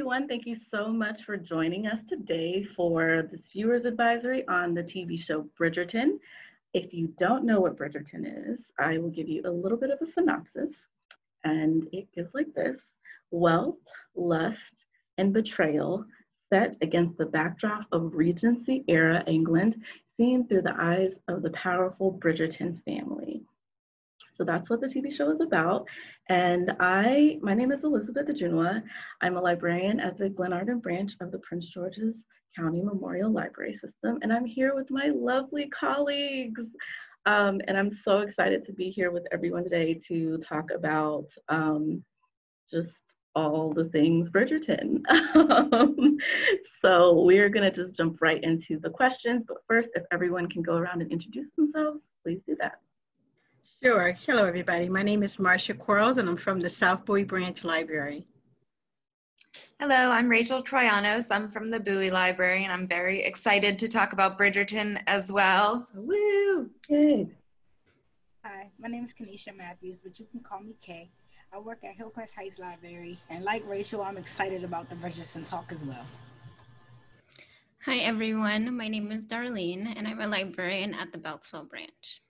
everyone. Thank you so much for joining us today for this viewer's advisory on the TV show Bridgerton. If you don't know what Bridgerton is, I will give you a little bit of a synopsis, and it goes like this. Wealth, lust, and betrayal set against the backdrop of Regency-era England, seen through the eyes of the powerful Bridgerton family. So that's what the TV show is about. And my name is Elizabeth Ajunwa. I'm a librarian at the Glenarden branch of the Prince George's County Memorial Library System. And I'm here with my lovely colleagues. And I'm so excited to be here with everyone today to talk about just all the things Bridgerton. So we're gonna just jump right into the questions. But first, if everyone can go around and introduce themselves, please do that. Sure. Hello, everybody. My name is Marcia Quarles, and I'm from the South Bowie Branch Library. Hello, I'm Rachel Troyanos. I'm from the Bowie Library, and I'm very excited to talk about Bridgerton as well. So, woo! Good. Hi, my name is Kanisha Matthews, but you can call me Kay. I work at Hillcrest Heights Library, and like Rachel, I'm excited about the Bridgerton talk as well. Hi, everyone. My name is Darlene, and I'm a librarian at the Beltsville branch.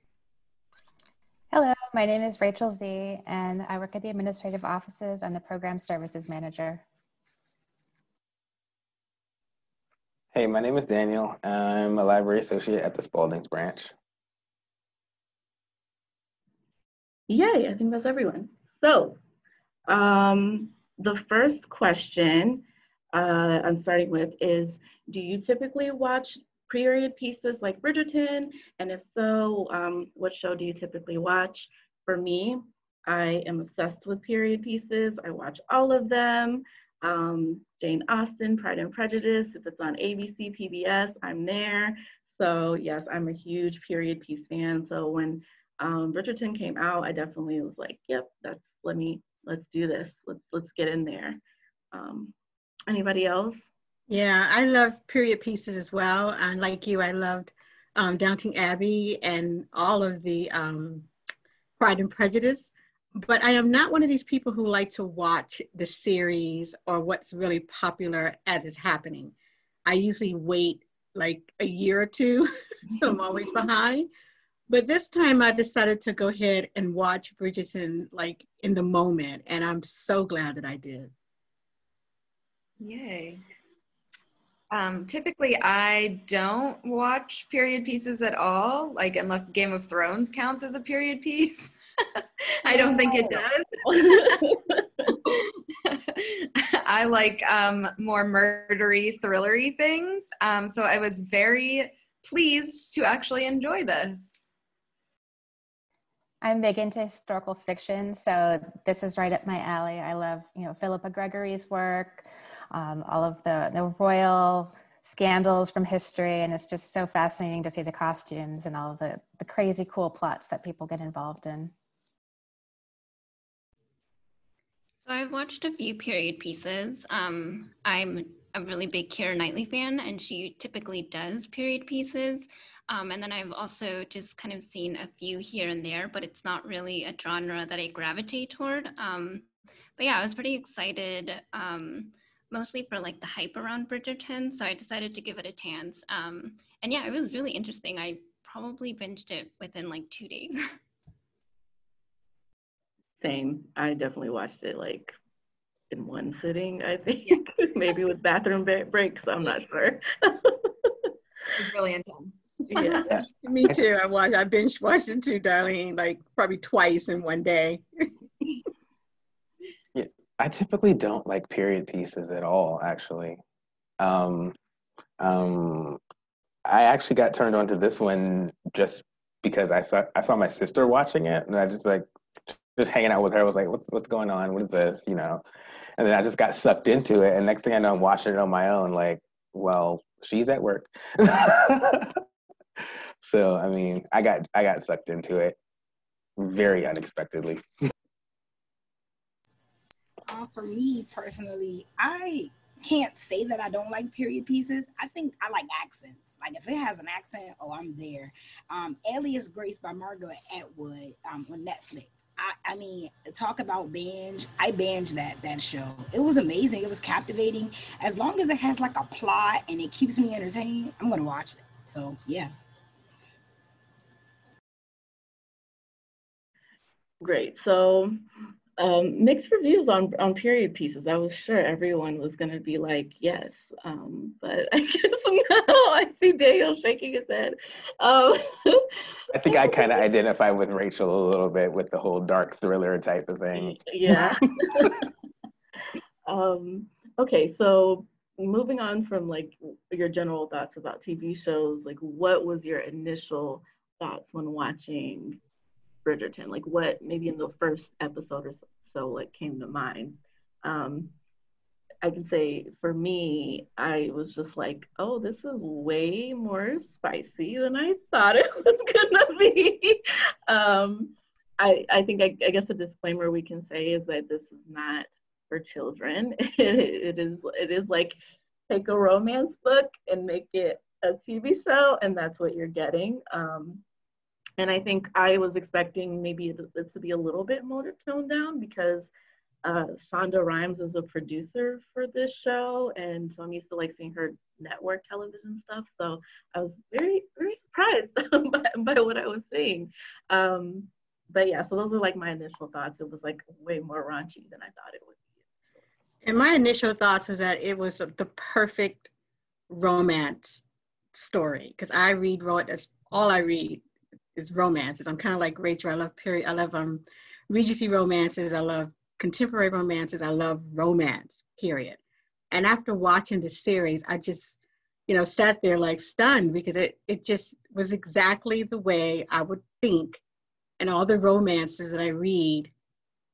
Hello, my name is Rachel Z, and I work at the administrative offices. I'm the program services manager. Hey, my name is Daniel. I'm a library associate at the Spaldings branch. Yay, I think that's everyone. So the first question I'm starting with is, do you typically watch period pieces like Bridgerton? And if so, what show do you typically watch? For me, I am obsessed with period pieces. I watch all of them. Jane Austen, Pride and Prejudice. If it's on ABC, PBS, I'm there. So yes, I'm a huge period piece fan. So when Bridgerton came out, I definitely was like, yep, let's do this. Let's get in there. Anybody else? Yeah, I love period pieces as well. And like you, I loved Downton Abbey and all of the Pride and Prejudice. But I am not one of these people who like to watch the series or what's really popular as it's happening. I usually wait like a year or two, so I'm always behind. But this time I decided to go ahead and watch Bridgerton like in the moment, and I'm so glad that I did. Yay. Typically, I don't watch period pieces at all, like unless Game of Thrones counts as a period piece. I don't think it does. I like more murdery, thrillery things. So I was very pleased to actually enjoy this. I'm big into historical fiction, so this is right up my alley. I love, Philippa Gregory's work, all of the royal scandals from history, and it's just so fascinating to see the costumes and all of the crazy cool plots that people get involved in. So I've watched a few period pieces. I'm a really big Keira Knightley fan, and she typically does period pieces. And then I've also just kind of seen a few here and there, but it's not really a genre that I gravitate toward. But yeah, I was pretty excited, mostly for like the hype around Bridgerton. So I decided to give it a chance. And yeah, it was really interesting. I probably binged it within like 2 days. Same. I definitely watched it like in one sitting, I think. Yeah. Maybe with bathroom breaks, I'm not sure. It was really intense. Yeah. Me too. I binge watched it too, Darlene, like probably twice in one day. Yeah, I typically don't like period pieces at all, actually. I actually got turned on to this one just because I saw my sister watching it, and I just hanging out with her. I was like, what's going on? What is this? And then I just got sucked into it, and next thing I know, I'm watching it on my own. Like, well, she's at work. So I mean, I got sucked into it very unexpectedly. For me personally, I can't say that I don't like period pieces. I think I like accents. Like if it has an accent, oh, I'm there. Alias Grace by Margaret Atwood on Netflix. I mean, talk about binge. I binged that show. It was amazing. It was captivating. As long as it has like a plot and it keeps me entertained, I'm gonna watch it. So yeah. Great. So mixed reviews on period pieces. I was sure everyone was going to be like, yes, but I guess no. I see Daniel shaking his head. I think I kind of identify with Rachel a little bit with the whole dark thriller type of thing. Yeah. Okay, so moving on from like your general thoughts about TV shows, like what was your initial thoughts when watching Bridgerton? Like what maybe in the first episode or so like came to mind? I can say for me, I was just like, oh, this is way more spicy than I thought it was gonna be. I think I guess a disclaimer we can say is that this is not for children. It is like take a romance book and make it a TV show, and that's what you're getting. And I think I was expecting maybe it to be a little bit more toned down because Shonda Rhimes is a producer for this show, and so I'm used to like seeing her network television stuff. So I was very, very surprised by what I was seeing. But yeah, so those are like my initial thoughts. It was like way more raunchy than I thought it would be. And my initial thoughts was that it was the perfect romance story because I read that's all I read is romances. I'm kind of like Rachel. I love period. I love Regency romances. I love contemporary romances. I love romance, period. And after watching the series, I just, sat there like stunned because it just was exactly the way I would think, and all the romances that I read,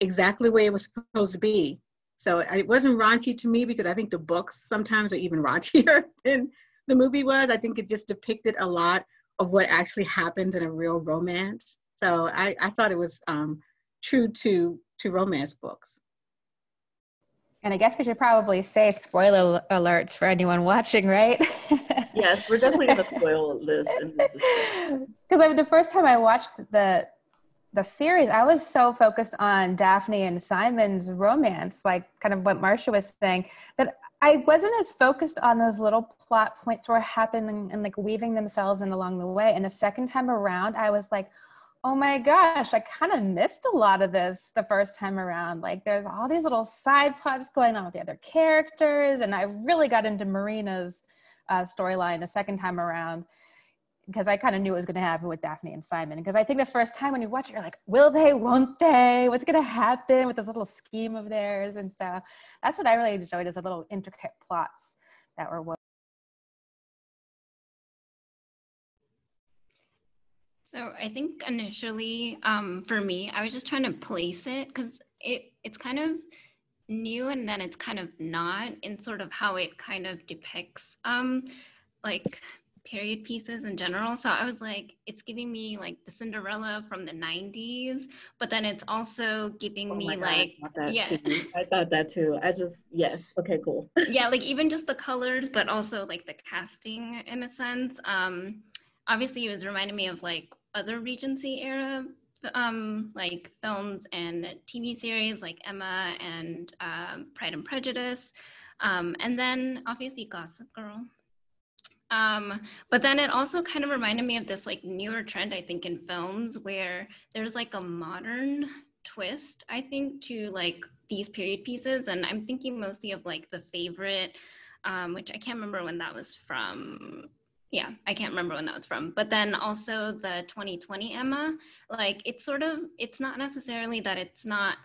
exactly the way it was supposed to be. So it wasn't raunchy to me because I think the books sometimes are even raunchier than the movie was. I think it just depicted a lot of what actually happens in a real romance. So I thought it was true to romance books. And I guess we should probably say spoiler alerts for anyone watching, right? Yes, we're definitely going to spoil this. Because the first time I watched the series, I was so focused on Daphne and Simon's romance, like kind of what Marcia was saying, that I wasn't as focused on those little plot points were happening and like weaving themselves in along the way. And the second time around, I was like, oh my gosh, I kind of missed a lot of this the first time around. Like there's all these little side plots going on with the other characters. And I really got into Marina's storyline the second time around because I kind of knew what was going to happen with Daphne and Simon. Because I think the first time when you watch it, you're like, will they, won't they? What's going to happen with this little scheme of theirs? And so that's what I really enjoyed, is the little intricate plots that were woven. So I think initially, for me, I was just trying to place it because it's kind of new and then it's kind of not in sort of how it kind of depicts like period pieces in general. So I was like, it's giving me like the Cinderella from the 90s, but then it's also giving me like, yeah, I thought that too. Yes. Okay, cool. Yeah, like even just the colors, but also like the casting in a sense. Obviously it was reminding me of like other Regency era like films and TV series like Emma and Pride and Prejudice, and then obviously Gossip Girl. But then it also kind of reminded me of this like newer trend, I think, in films where there's like a modern twist, I think, to like these period pieces. And I'm thinking mostly of like The Favorite, which I can't remember when that was from. Yeah, I can't remember when that was from. But then also the 2020 Emma, like it's not necessarily that it's not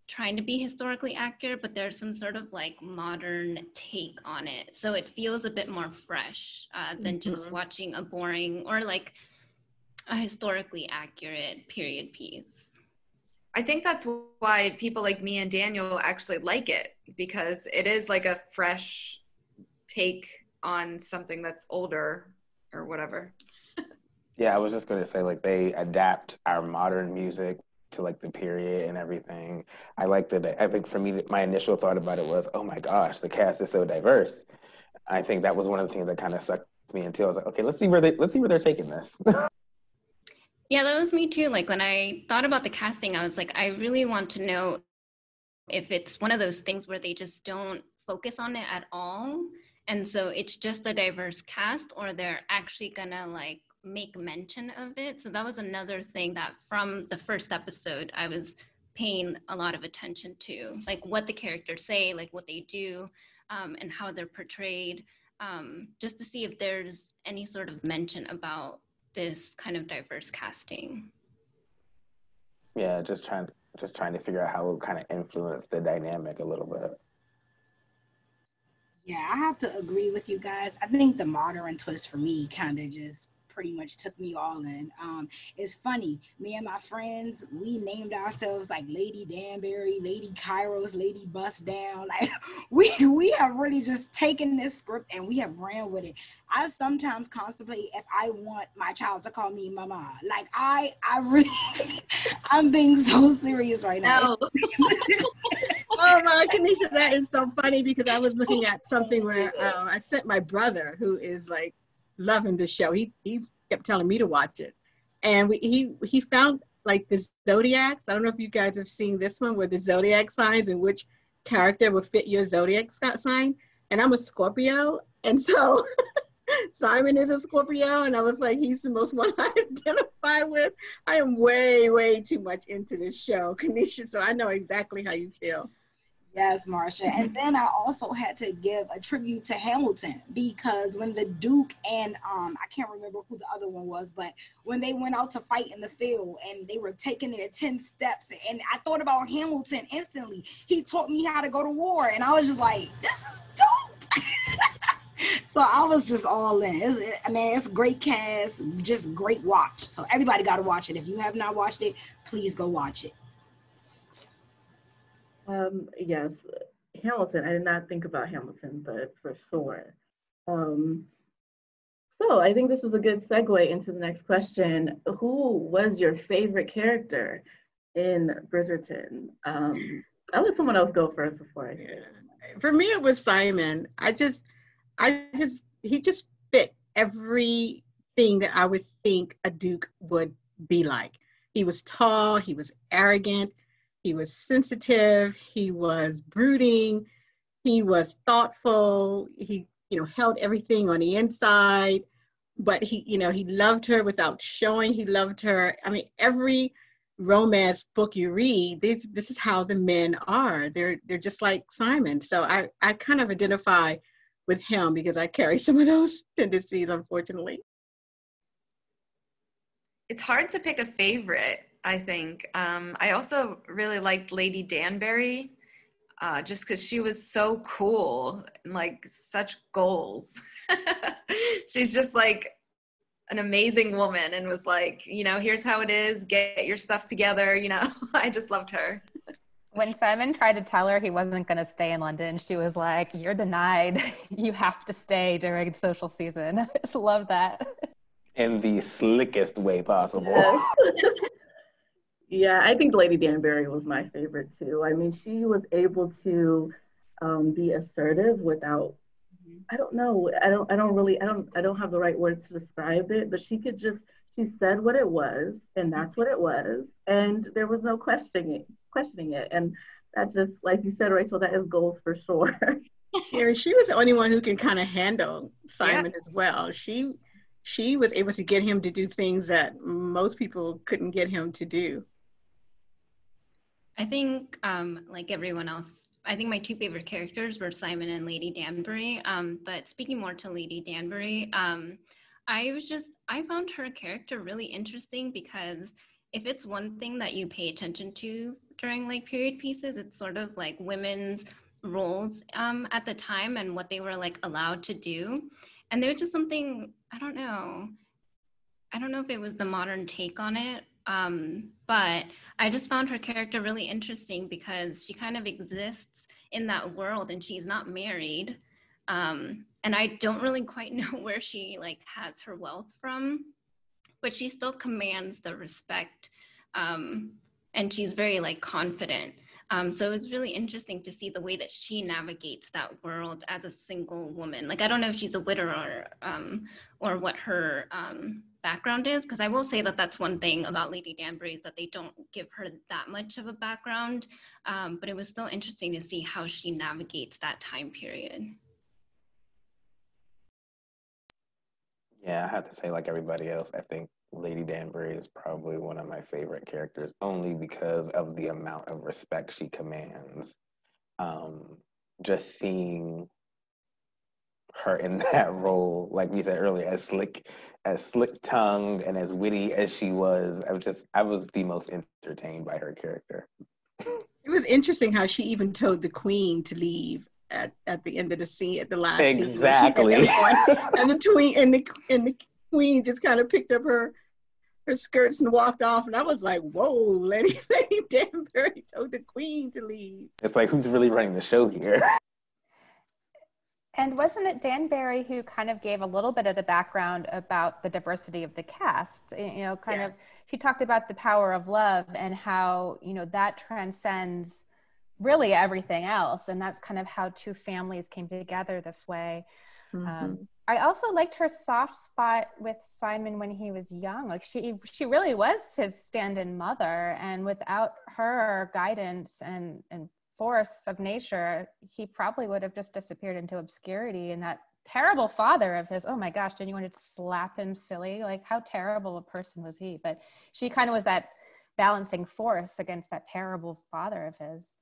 trying to be historically accurate, but there's some sort of like modern take on it. So it feels a bit more fresh than just watching a boring or like a historically accurate period piece. I think that's why people like me and Daniel actually like it, because it is like a fresh take on something that's older or whatever. Yeah, I was just going to say, like, they adapt our modern music to like the period and everything. I liked it. I think for me, my initial thought about it was, oh my gosh, the cast is so diverse. I think that was one of the things that kind of sucked me into. I was like, okay, let's see where they're taking this. Yeah, that was me too. Like when I thought about the casting, I was like, I really want to know if it's one of those things where they just don't focus on it at all. And so it's just a diverse cast, or they're actually gonna like make mention of it. So that was another thing that from the first episode, I was paying a lot of attention to, like what the characters say, like what they do, and how they're portrayed, just to see if there's any sort of mention about this kind of diverse casting. Yeah, just trying to figure out how it kind of influence the dynamic a little bit. Yeah, I have to agree with you guys. I think the modern twist for me kind of just pretty much took me all in. It's funny, me and my friends, we named ourselves like Lady Danbury, Lady Kairos, Lady Bust Down. Like we have really just taken this script and we have ran with it. I sometimes contemplate if I want my child to call me mama. Like I really, I'm being so serious right now. No. Oh my, Kanisha, that is so funny because I was looking at something where I sent my brother, who is like loving the show. He kept telling me to watch it, and he found like the zodiacs. I don't know if you guys have seen this one, where the zodiac signs and which character would fit your zodiac sign. And I'm a Scorpio, and so Simon is a Scorpio, and I was like, he's the most one I identify with. I am way too much into this show, Kanisha, so I know exactly how you feel. Yes, Marsha. And then I also had to give a tribute to Hamilton, because when the Duke and I can't remember who the other one was, but when they went out to fight in the field and they were taking their 10 steps, and I thought about Hamilton instantly. He taught me how to go to war, and I was just like, this is dope. So I was just all in. It's a great cast, just great watch. So everybody got to watch it. If you have not watched it, please go watch it. Yes, Hamilton. I did not think about Hamilton, but for sure. So I think this is a good segue into the next question. Who was your favorite character in Bridgerton? I'll let someone else go first before I say it. For me, it was Simon. He just fit everything that I would think a Duke would be like. He was tall, he was arrogant, he was sensitive, he was brooding, he was thoughtful, he, held everything on the inside, but he loved her without showing he loved her. I mean, every romance book you read, this is how the men are. They're just like Simon. So I kind of identify with him because I carry some of those tendencies, unfortunately. It's hard to pick a favorite, I think. I also really liked Lady Danbury, just because she was so cool and like such goals. She's just like an amazing woman and was like, here's how it is, get your stuff together, I just loved her. When Simon tried to tell her he wasn't going to stay in London, she was like, you're denied. You have to stay during social season. I just love that. In the slickest way possible. Yes. Yeah, I think Lady Danbury was my favorite too. I mean, she was able to be assertive without, I don't know, I don't have the right words to describe it, but she said what it was, and that's what it was, and there was no questioning it. And that just, like you said, Rachel, that is goals for sure. Yeah, she was the only one who can kind of handle Simon as well. She was able to get him to do things that most people couldn't get him to do. I think, like everyone else, I think my two favorite characters were Simon and Lady Danbury. But speaking more to Lady Danbury, I found her character really interesting, because if it's one thing that you pay attention to during like period pieces, it's sort of like women's roles at the time and what they were like allowed to do. And there's just something, I don't know if it was the modern take on it, but I just found her character really interesting because she kind of exists in that world and she's not married. And I don't really quite know where she like has her wealth from, but she still commands the respect and she's very like confident. So it's really interesting to see the way that she navigates that world as a single woman. Like, I don't know if she's a widower or what her background is, because I will say that that's one thing about Lady Danbury is that they don't give her that much of a background, but it was still interesting to see how she navigates that time period. Yeah, I have to say, like everybody else, I think Lady Danbury is probably one of my favorite characters, only because of the amount of respect she commands. Just seeing her in that role, like we said earlier, as slick-tongued and as witty as she was, I was the most entertained by her character. It was interesting how she even told the queen to leave at the end of the scene, at the last scene. Exactly. And the queen just kind of picked up her skirts and walked off, and I was like, whoa, Lady Danbury told the queen to leave. It's like, who's really running the show here? And wasn't it Danbury who kind of gave a little bit of the background about the diversity of the cast? You know, kind of, she talked about the power of love and how, you know, that transcends really everything else. And that's kind of how two families came together this way. Mm-hmm. I also liked her soft spot with Simon when he was young. Like she really was his stand-in mother, and without her guidance and force of nature, he probably would have just disappeared into obscurity. And that terrible father of his, oh my gosh, didn't you want to slap him silly? Like, how terrible a person was he? But she kind of was that balancing force against that terrible father of his.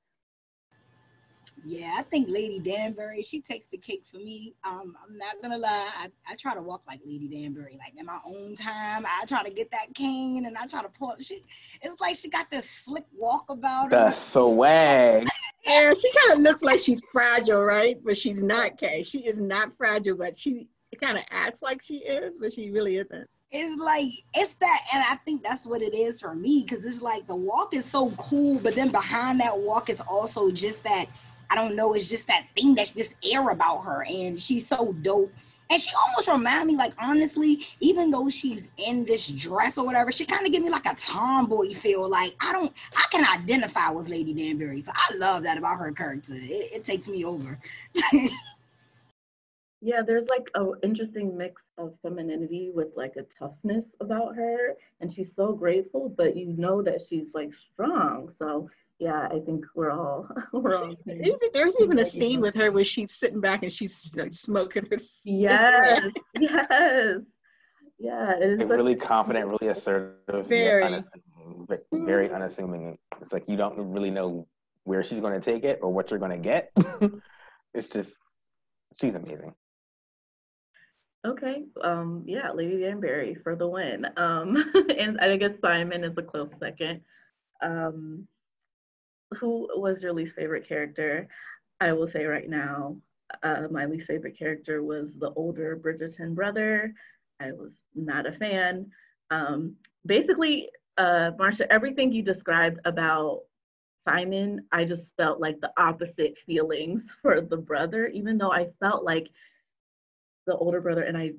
Yeah, I think Lady Danbury, she takes the cake for me. I'm not gonna lie, I try to walk like Lady Danbury, like in my own time. I try to get that cane and I try to pull. It's like she got this slick walk about her. The swag. Yeah, she kind of looks like she's fragile, right? But she's not, Kay. She is not fragile, but she kind of acts like she is, but she really isn't. It's like, it's that, and I think that's what it is for me, because it's like the walk is so cool, but then behind that walk is also just that, I don't know, it's just that thing that's just air about her, and she's so dope. And she almost reminds me, like, honestly, even though she's in this dress or whatever, she kind of give me like a tomboy feel. Like, I can identify with Lady Danbury, so I love that about her character. It takes me over. Yeah, there's like an interesting mix of femininity with like a toughness about her, and she's so grateful, but you know that she's like strong. So yeah, I think we're all There's even a scene with her where she's sitting back and she's like smoking her cigarette. Yes. Yeah. Like really confident, really assertive, very very unassuming. It's like you don't really know where she's going to take it or what you're going to get. It's just, she's amazing. Okay. Yeah, Lady Danbury for the win. And I guess Simon is a close second. Who was your least favorite character? I will say right now, my least favorite character was the older Bridgerton brother. I was not a fan. Basically, Marcia, everything you described about Simon, I just felt like the opposite feelings for the brother, even though I felt like the older brother, and I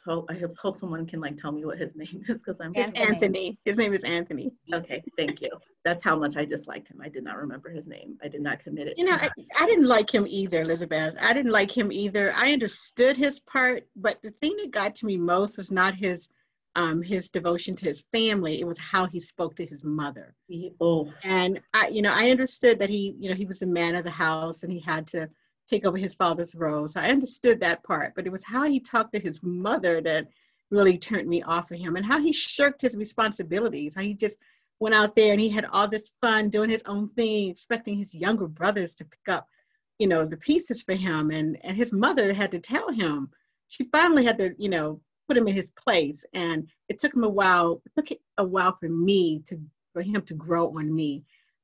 hope someone can like tell me what his name is, because It's Anthony. His name is Anthony. Okay, thank you. That's how much I disliked him. I did not remember his name. I did not commit it. You know, I didn't like him either, Elizabeth. I didn't like him either. I understood his part, but the thing that got to me most was not his devotion to his family. It was how he spoke to his mother. And I understood that he was the man of the house and he had to take over his father's role. So I understood that part, but it was how he talked to his mother that really turned me off of him, and how he shirked his responsibilities, how he just went out there and he had all this fun doing his own thing, expecting his younger brothers to pick up, the pieces for him. And his mother had to tell him. She finally had to, put him in his place. And it took him a while. It took a while for him to grow on me.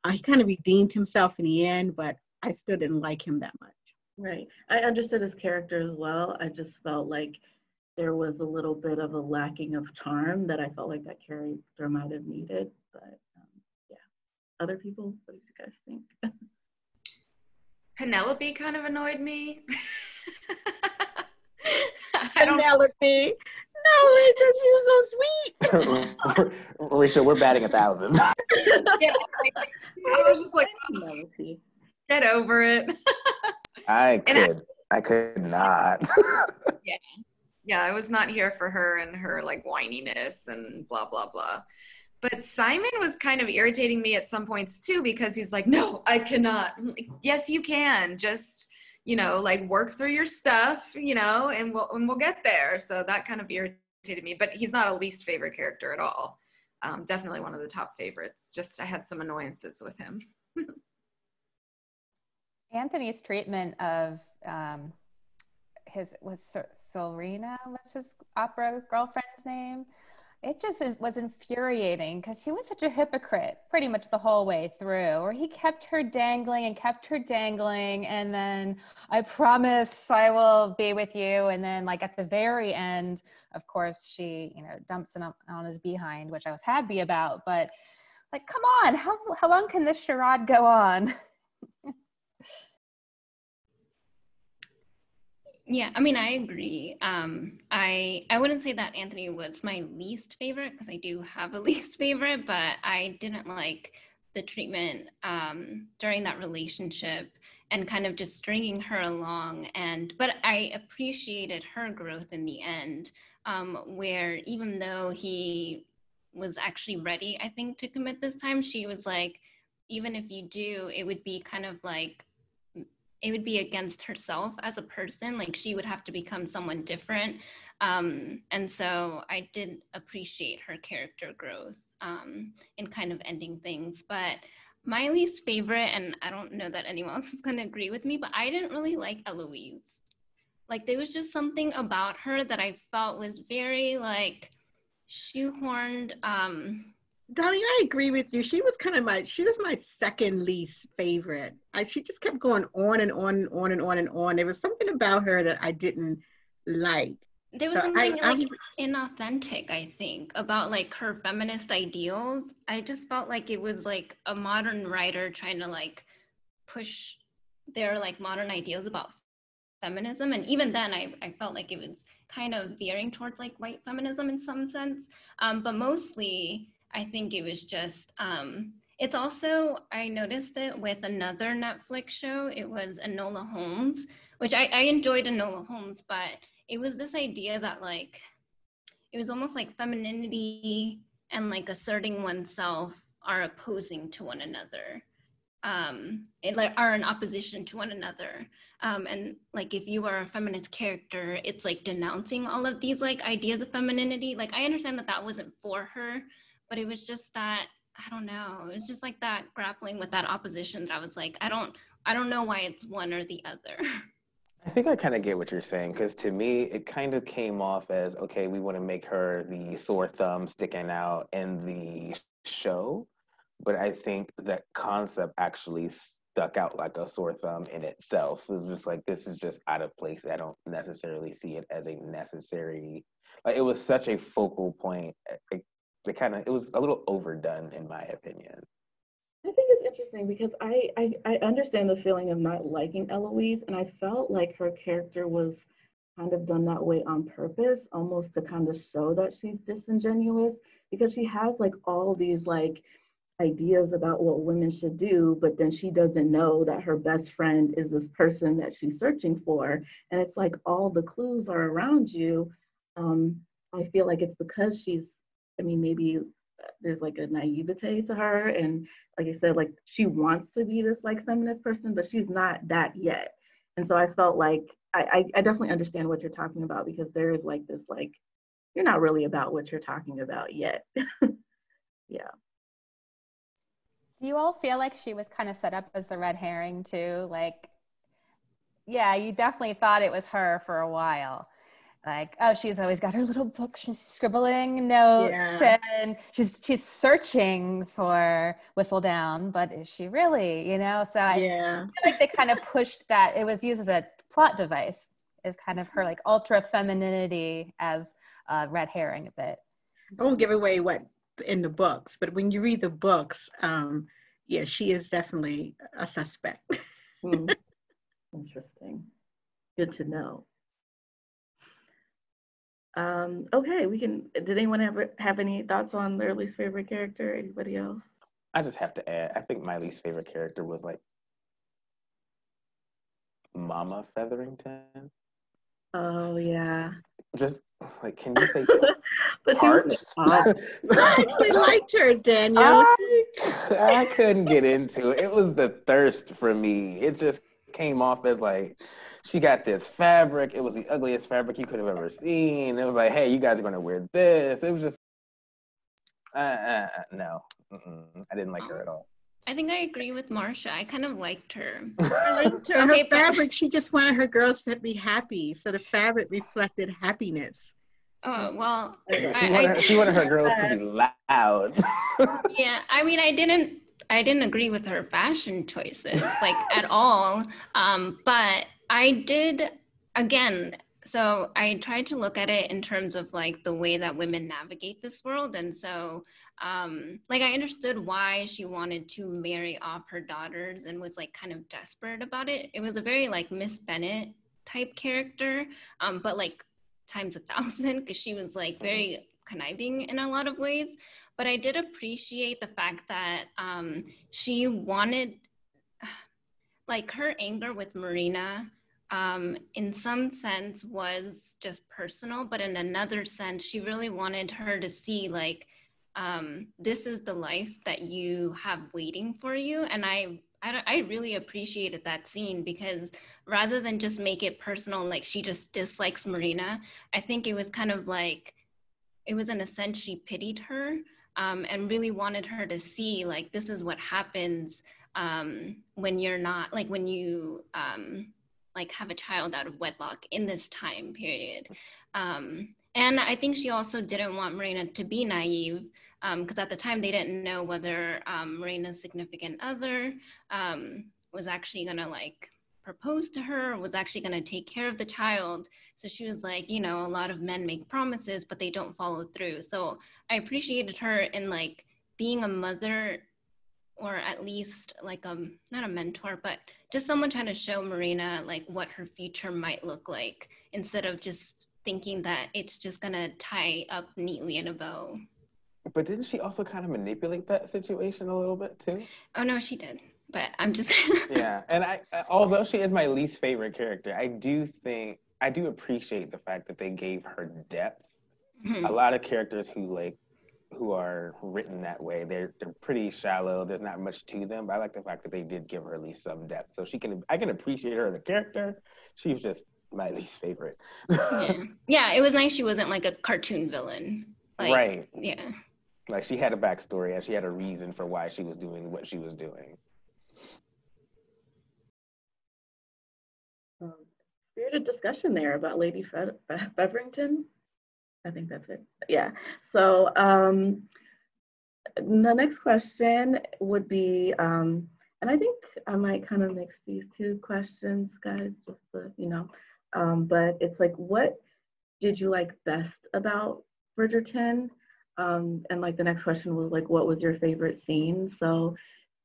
He kind of redeemed himself in the end, but I still didn't like him that much. Right. I understood his character as well. I just felt like there was a little bit of a lacking of charm that I felt like that character might have needed. But yeah, other people, what did you guys think? Penelope kind of annoyed me. Penelope. No, Rachel, she was so sweet. Rachel, we're batting 1,000. Yeah, like, I was just like, oh, get over it. I could not. Yeah. Yeah, I was not here for her and her like whininess and blah, blah, blah. But Simon was kind of irritating me at some points too, because he's like, no, I cannot. I'm like, yes, you can. Just, like work through your stuff, and we'll get there. So that kind of irritated me, but he's not a least favorite character at all. Definitely one of the top favorites. Just I had some annoyances with him. Anthony's treatment of Serena was his opera girlfriend's name. It was infuriating because he was such a hypocrite pretty much the whole way through, or he kept her dangling and kept her dangling, and then I promise I will be with you, and then like at the very end, of course, she dumps him on his behind, which I was happy about, but like, come on, how long can this charade go on? Yeah, I mean, I agree. I wouldn't say that Anthony was my least favorite, because I do have a least favorite, but I didn't like the treatment during that relationship and kind of just stringing her along. But I appreciated her growth in the end, where even though he was actually ready, I think, to commit this time, she was like, even if you do, it would be kind of like, it would be against herself as a person. Like, she would have to become someone different. And so I did appreciate her character growth in kind of ending things. But my least favorite, and I don't know that anyone else is going to agree with me, but I didn't really like Eloise. Like, there was just something about her that I felt was very like shoehorned. Donnie, I agree with you. She was my second least favorite. She just kept going on and on and on and on and on. There was something about her that I didn't like. There was something inauthentic, I think, about like her feminist ideals. I just felt like it was like a modern writer trying to like push their like modern ideals about feminism. And even then I felt like it was kind of veering towards like white feminism in some sense. But mostly I think it was just, it's also, I noticed it with another Netflix show. It was Enola Holmes, which I enjoyed Enola Holmes, but it was this idea that like, it was almost like femininity and like asserting oneself are opposing to one another. Are in opposition to one another. And like, if you are a feminist character, it's like denouncing all of these like ideas of femininity. Like, I understand that wasn't for her, but it was just that, I don't know, it was just like that grappling with that opposition that I was like, I don't know why it's one or the other. I think I kind of get what you're saying, because to me, it kind of came off as, okay, we want to make her the sore thumb sticking out in the show. But I think that concept actually stuck out like a sore thumb in itself. It was just like, this is just out of place. I don't necessarily see it as a necessary, like, it was such a focal point. It was a little overdone, in my opinion. I think it's interesting because I understand the feeling of not liking Eloise, and I felt like her character was kind of done that way on purpose, almost to kind of show that she's disingenuous, because she has like all these like ideas about what women should do, but then she doesn't know that her best friend is this person that she's searching for. And it's like all the clues are around you. I feel like it's because maybe there's like a naivete to her. And like I said, like she wants to be this like feminist person, but she's not that yet. And so I felt like, I definitely understand what you're talking about, because there is like this, like, you're not really about what you're talking about yet. Yeah. Do you all feel like she was kind of set up as the red herring too? Like, yeah, you definitely thought it was her for a while. Like, oh, she's always got her little book, she's scribbling notes, and she's searching for Whistledown, but is she really, So I feel like they kind of pushed that. It was used as a plot device, is kind of her like ultra femininity as a red herring a bit. I won't give away what in the books, but when you read the books, she is definitely a suspect. Interesting. Good to know. Okay, did anyone ever have any thoughts on their least favorite character? Anybody else? I just have to add, I think my least favorite character was like Mama Featherington. Oh yeah. Just like, can you say But she was parched? I actually liked her, Danielle. I couldn't get into it. It was the thirst for me. It just came off as like, she got this fabric. It was the ugliest fabric you could have ever seen. It was like, hey, you guys are gonna wear this. It was just, no. I didn't like her at all. I think I agree with Marsha. I kind of liked her. I liked her. Okay, Her fabric, she just wanted her girls to be happy. So the fabric reflected happiness. Oh, well, She wanted her girls to be loud. yeah, I mean, I didn't agree with her fashion choices, like at all. But I did, again, so I tried to look at it in terms of like the way that women navigate this world. And so, like I understood why she wanted to marry off her daughters and was like kind of desperate about it. It was a very like Miss Bennet type character, but like times 1,000, because she was like very conniving in a lot of ways. But I did appreciate the fact that she wanted, like her anger with Marina in some sense was just personal, but in another sense, she really wanted her to see like, this is the life that you have waiting for you. And I really appreciated that scene, because rather than just make it personal, like she just dislikes Marina, I think it was kind of like, it was in a sense she pitied her and really wanted her to see like, this is what happens when you're not, like when you like have a child out of wedlock in this time period. And I think she also didn't want Marina to be naive, because at the time they didn't know whether Marina's significant other was actually gonna like propose to her, was actually gonna take care of the child. So she was like, you know, a lot of men make promises, but they don't follow through. So I appreciated her in like being a mother, or at least like not a mentor, but just someone trying to show Marina like what her future might look like, instead of just thinking that it's just gonna tie up neatly in a bow. But didn't she also kind of manipulate that situation a little bit too? Oh no, she did. But I'm just Yeah, and I although she is my least favorite character, I do appreciate the fact that they gave her depth. Mhm. A lot of characters who are written that way, they're pretty shallow. There's not much to them. But I like the fact that they did give her at least some depth, so I can appreciate her as a character. She's just my least favorite. Yeah, it was nice she wasn't like a cartoon villain. Like, right. Yeah. Like she had a backstory and she had a reason for why she was doing what she was doing. Spirited discussion there about Lady Featherington. I think that's it. Yeah. So the next question would be, and I think I might kind of mix these two questions, guys, just to, you know, but it's like, what did you like best about Bridgerton? And like the next question was like, what was your favorite scene? So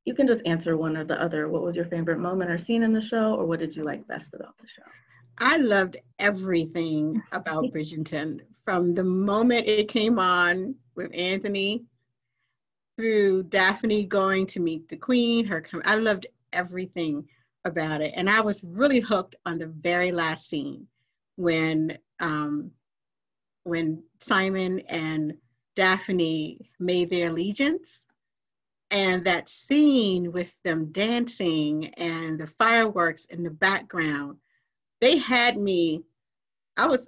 you can just answer one or the other. What was your favorite moment or scene in the show, or what did you like best about the show? I loved everything about Bridgerton, from the moment it came on with Anthony through Daphne going to meet the Queen. I loved everything about it, and I was really hooked on the very last scene when Simon and Daphne made their allegiance. And that scene with them dancing and the fireworks in the background, they had me. That was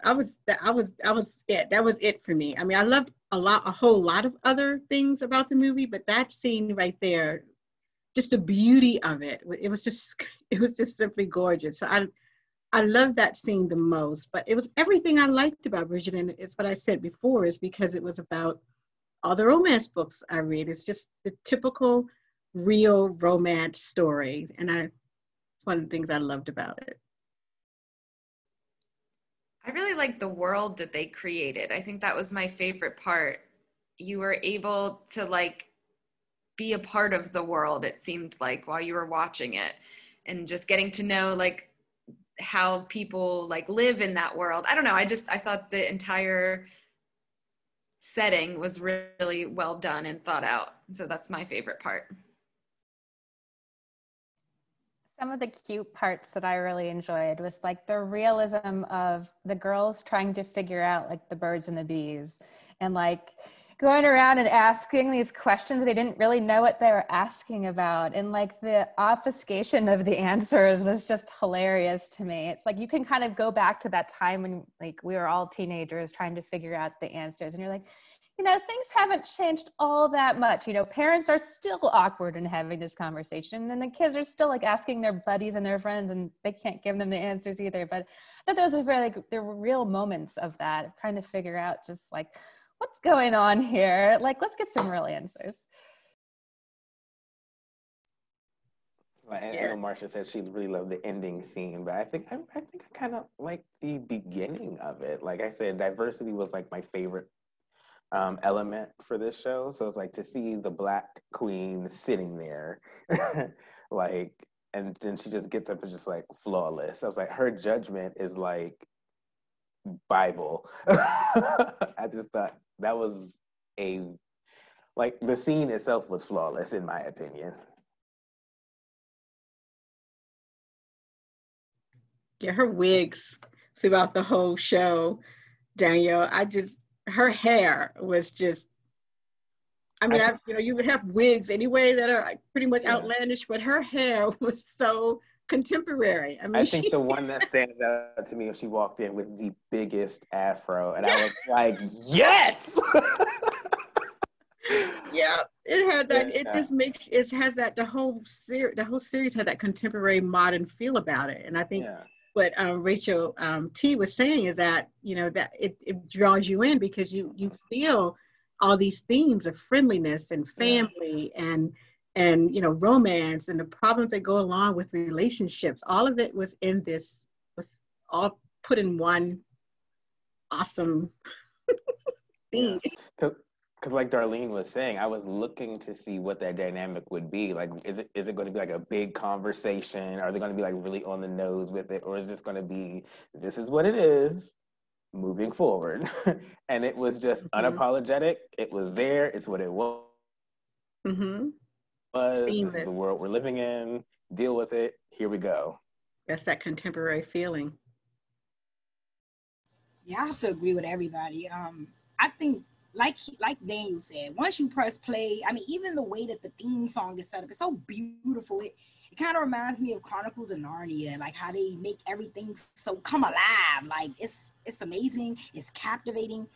it. That was it for me. I mean, I loved a whole lot of other things about the movie, but that scene right there, just the beauty of it. It was just simply gorgeous. So I love that scene the most. But it was everything I liked about Bridgerton. It's what I said before, is because it was about all the romance books I read. It's just the typical real romance story. And it's one of the things I loved about it. I really liked the world that they created. I think that was my favorite part. You were able to like be a part of the world, it seemed like, while you were watching it, and just getting to know like how people like live in that world. I don't know. I thought the entire setting was really well done and thought out. So that's my favorite part. Some of the cute parts that I really enjoyed was like the realism of the girls trying to figure out like the birds and the bees, and like going around and asking these questions they didn't really know what they were asking about, and like the obfuscation of the answers was just hilarious to me. It's like you can kind of go back to that time when like we were all teenagers trying to figure out the answers, and you're like, you know, things haven't changed all that much. You know, parents are still awkward in having this conversation, and the kids are still like asking their buddies and their friends, and they can't give them the answers either. But I thought those were really, there were real moments of that, of trying to figure out just like, what's going on here? Like, let's get some real answers. Like, I know Marcia said she really loved the ending scene, but I think I kind of like the beginning of it. Like I said, diversity was like my favorite element for this show. So it's like to see the Black queen sitting there, like, and then she just gets up and just like flawless. I was like, her judgment is like Bible. I just thought that was like the scene itself was flawless in my opinion. Yeah, her wigs throughout the whole show, Danielle, her hair was just, I mean, you would have wigs anyway that are pretty much outlandish, but her hair was so contemporary. I mean, I think the one that stands out to me is she walked in with the biggest afro, and I was like, yes! Yeah, it had that. It just makes it has that the whole series had that contemporary modern feel about it, and I think what Rachel T was saying is that that it draws you in because you feel all these themes of friendliness and family and romance and the problems that go along with relationships. All of it was all put in one awesome theme. Because like Darlene was saying, I was looking to see what that dynamic would be. Like, is it going to be like a big conversation? Are they going to be like really on the nose with it? Or is it just going to be, this is what it is, moving forward? And it was just unapologetic. It was there. It's what it was. This is the world we're living in. Deal with it. Here we go. That's that contemporary feeling. Yeah, I have to agree with everybody. I think, like Daniel said, once you press play, I mean, even the way that the theme song is set up, it's so beautiful. It kind of reminds me of Chronicles of Narnia, like how they make everything so come alive. Like it's amazing. It's captivating.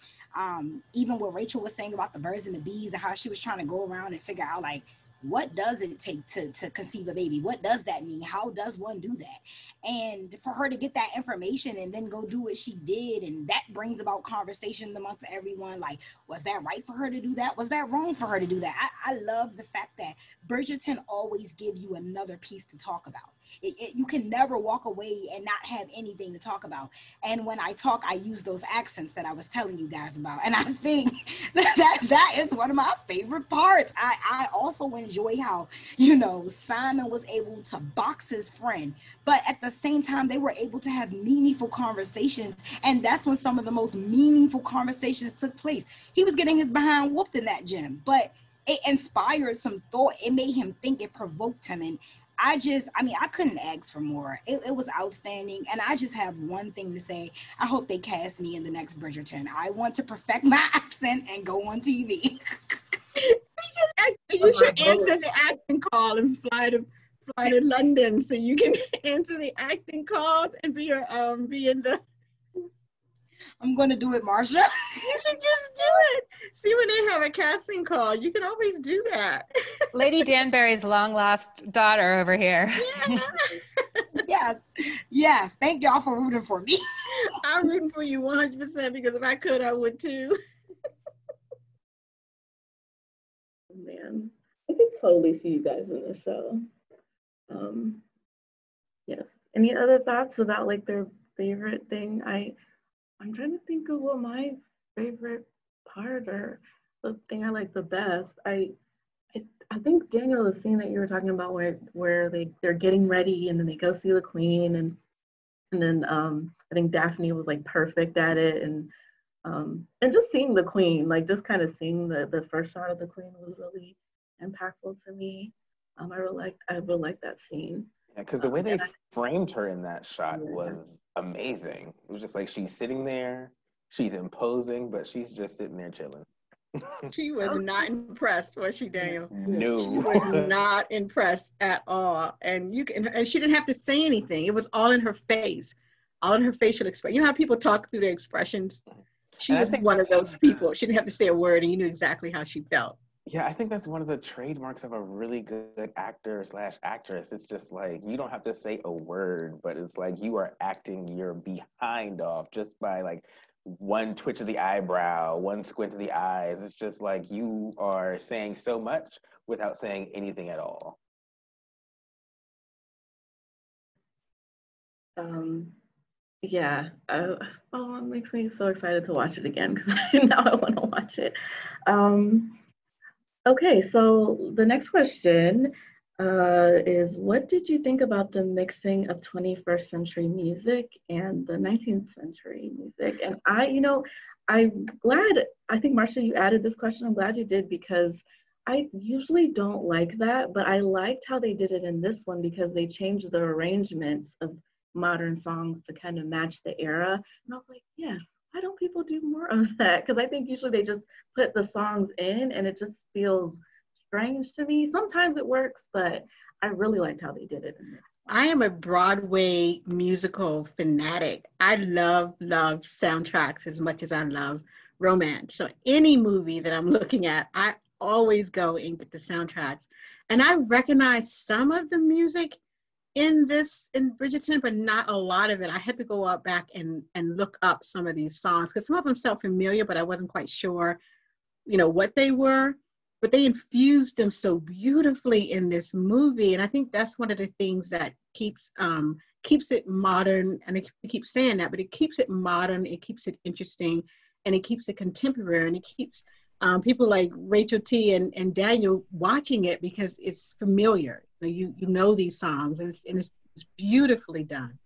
Even what Rachel was saying about the birds and the bees and how she was trying to go around and figure out like, what does it take to conceive a baby? What does that mean? How does one do that? And for her to get that information and then go do what she did, and that brings about conversation amongst everyone. Like, was that right for her to do that? Was that wrong for her to do that? I love the fact that Bridgerton always gives you another piece to talk about. You can never walk away and not have anything to talk about. And when I talk, I use those accents that I was telling you guys about. And I think that is one of my favorite parts. I also enjoy how, Simon was able to box his friend, but at the same time, they were able to have meaningful conversations. And that's when some of the most meaningful conversations took place. He was getting his behind whooped in that gym, but it inspired some thought. It made him think, it provoked him. And I couldn't ask for more. It was outstanding. And I just have one thing to say. I hope they cast me in the next Bridgerton. I want to perfect my accent and go on TV. You should answer the acting call and fly to London so you can answer the acting calls and be in the. I'm going to do it, Marsha. You should just do it. See, when they have a casting call, you can always do that. Lady Danbury's long lost daughter over here. Yeah. Yes. Thank y'all for rooting for me. I'm rooting for you 100% because if I could, I would too. Man, I could totally see you guys in this show. Yes. Any other thoughts about like their favorite thing? I'm trying to think of what my favorite part or the thing I like the best. I think, Daniel, the scene that you were talking about where they're getting ready and then they go see the queen and And then I think Daphne was like perfect at it, and just seeing the queen, like just kind of seeing the first shot of the queen was really impactful to me. I really liked that scene. Yeah, because the way they And framed her in that shot yeah, was amazing. It was just like she's sitting there, she's imposing, but she's just sitting there chilling. She was not impressed, was she, Daniel? She No. was not impressed at all. And and she didn't have to say anything. It was all in her face, all in her facial expression. You know how people talk through their expressions? She And I was think one of that's those people. She didn't have to say a word, and you knew exactly how she felt. yeah, I think that's one of the trademarks of a really good actor slash actress. It's just like you don't have to say a word, but it's like you are acting your behind off just by like one twitch of the eyebrow, one squint of the eyes. It's just like you are saying so much without saying anything at all. um, yeah. Oh, it makes me so excited to watch it again because now I want to watch it. Um, Okay, so the next question is what did you think about the mixing of 21st century music and the 19th century music? And I'm glad, I think, Marcia, you added this question. I'm glad you did because I usually don't like that, but I liked how they did it in this one because they changed the arrangements of modern songs to kind of match the era. And I was like, yes, why don't people do more of that? Because I think usually they just put the songs in and it just feels strange to me. Sometimes it works, but I really liked how they did it in this. I am a Broadway musical fanatic. I love soundtracks as much as I love romance. So any movie that I'm looking at, I always go and get the soundtracks. And I recognize some of the music in Bridgerton, but not a lot of it. I had to go out back and look up some of these songs because some of them sound familiar, but I wasn't quite sure, what they were. But they infused them so beautifully in this movie, and I think that's one of the things that keeps it modern. And I keep saying that, but it keeps it modern, it keeps it interesting, and it keeps it contemporary, and it keeps people like Rachel T and Daniel watching it because it's familiar. You know these songs, and it's beautifully done.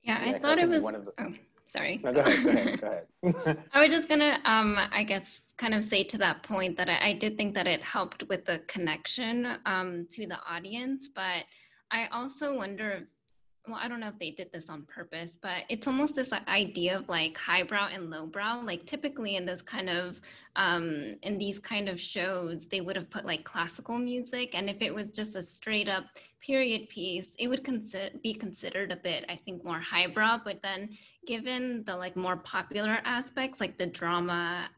Yeah, Yeah, I 'cause thought it think was. one of the Oh, sorry. no, go ahead, go ahead. I was just gonna, I guess, kind of say to that point that I did think that it helped with the connection to the audience, but I also wonder, well, I don't know if they did this on purpose, but it's almost this idea of like highbrow and lowbrow. Like typically in those kind of in these kind of shows, they would have put like classical music, and if it was just a straight up period piece, it would be considered a bit, I think, more highbrow. But then, given the like more popular aspects, like the drama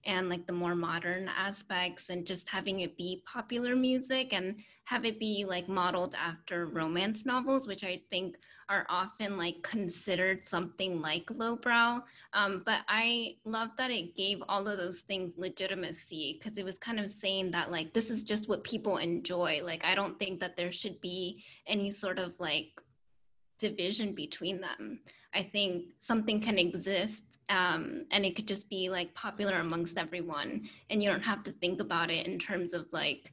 and like the more modern aspects, and just having it be popular music and have it be like modeled after romance novels, which I think are often like considered something like lowbrow. But I love that it gave all of those things legitimacy because it was kind of saying that like this is just what people enjoy. Like I don't think that there should be any sort of like division between them. I think something can exist and it could just be like popular amongst everyone, and you don't have to think about it in terms of like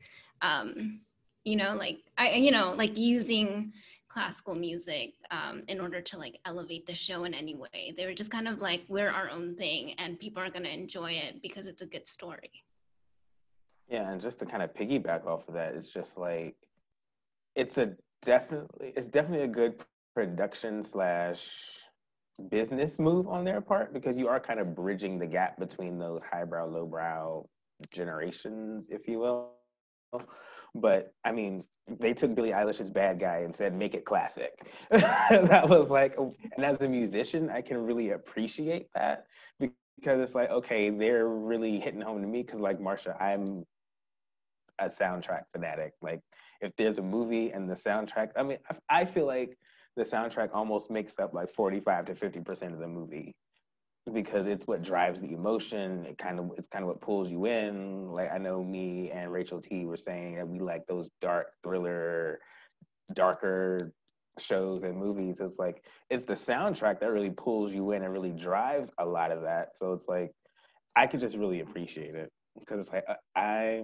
like using classical music in order to like elevate the show in any way. They were just kind of like, we're our own thing and people are going to enjoy it because it's a good story. Yeah, and just to kind of piggyback off of that, it's just like it's definitely a good production slash business move on their part because you are kind of bridging the gap between those highbrow, lowbrow generations, if you will. But I mean, they took Billie Eilish's Bad Guy and said, make it classic. That was like, and as a musician, I can really appreciate that because it's like, okay, they're really hitting home to me because like Marsha, I'm a soundtrack fanatic. Like if there's a movie and the soundtrack, I mean, I feel like the soundtrack almost makes up like 45 to 50% of the movie because it's what drives the emotion. It's kind of what pulls you in. Like I know me and Rachel T were saying that we like those dark thriller, darker shows and movies. It's like it's the soundtrack that really pulls you in and really drives a lot of that. So it's like I could just really appreciate it because it's like I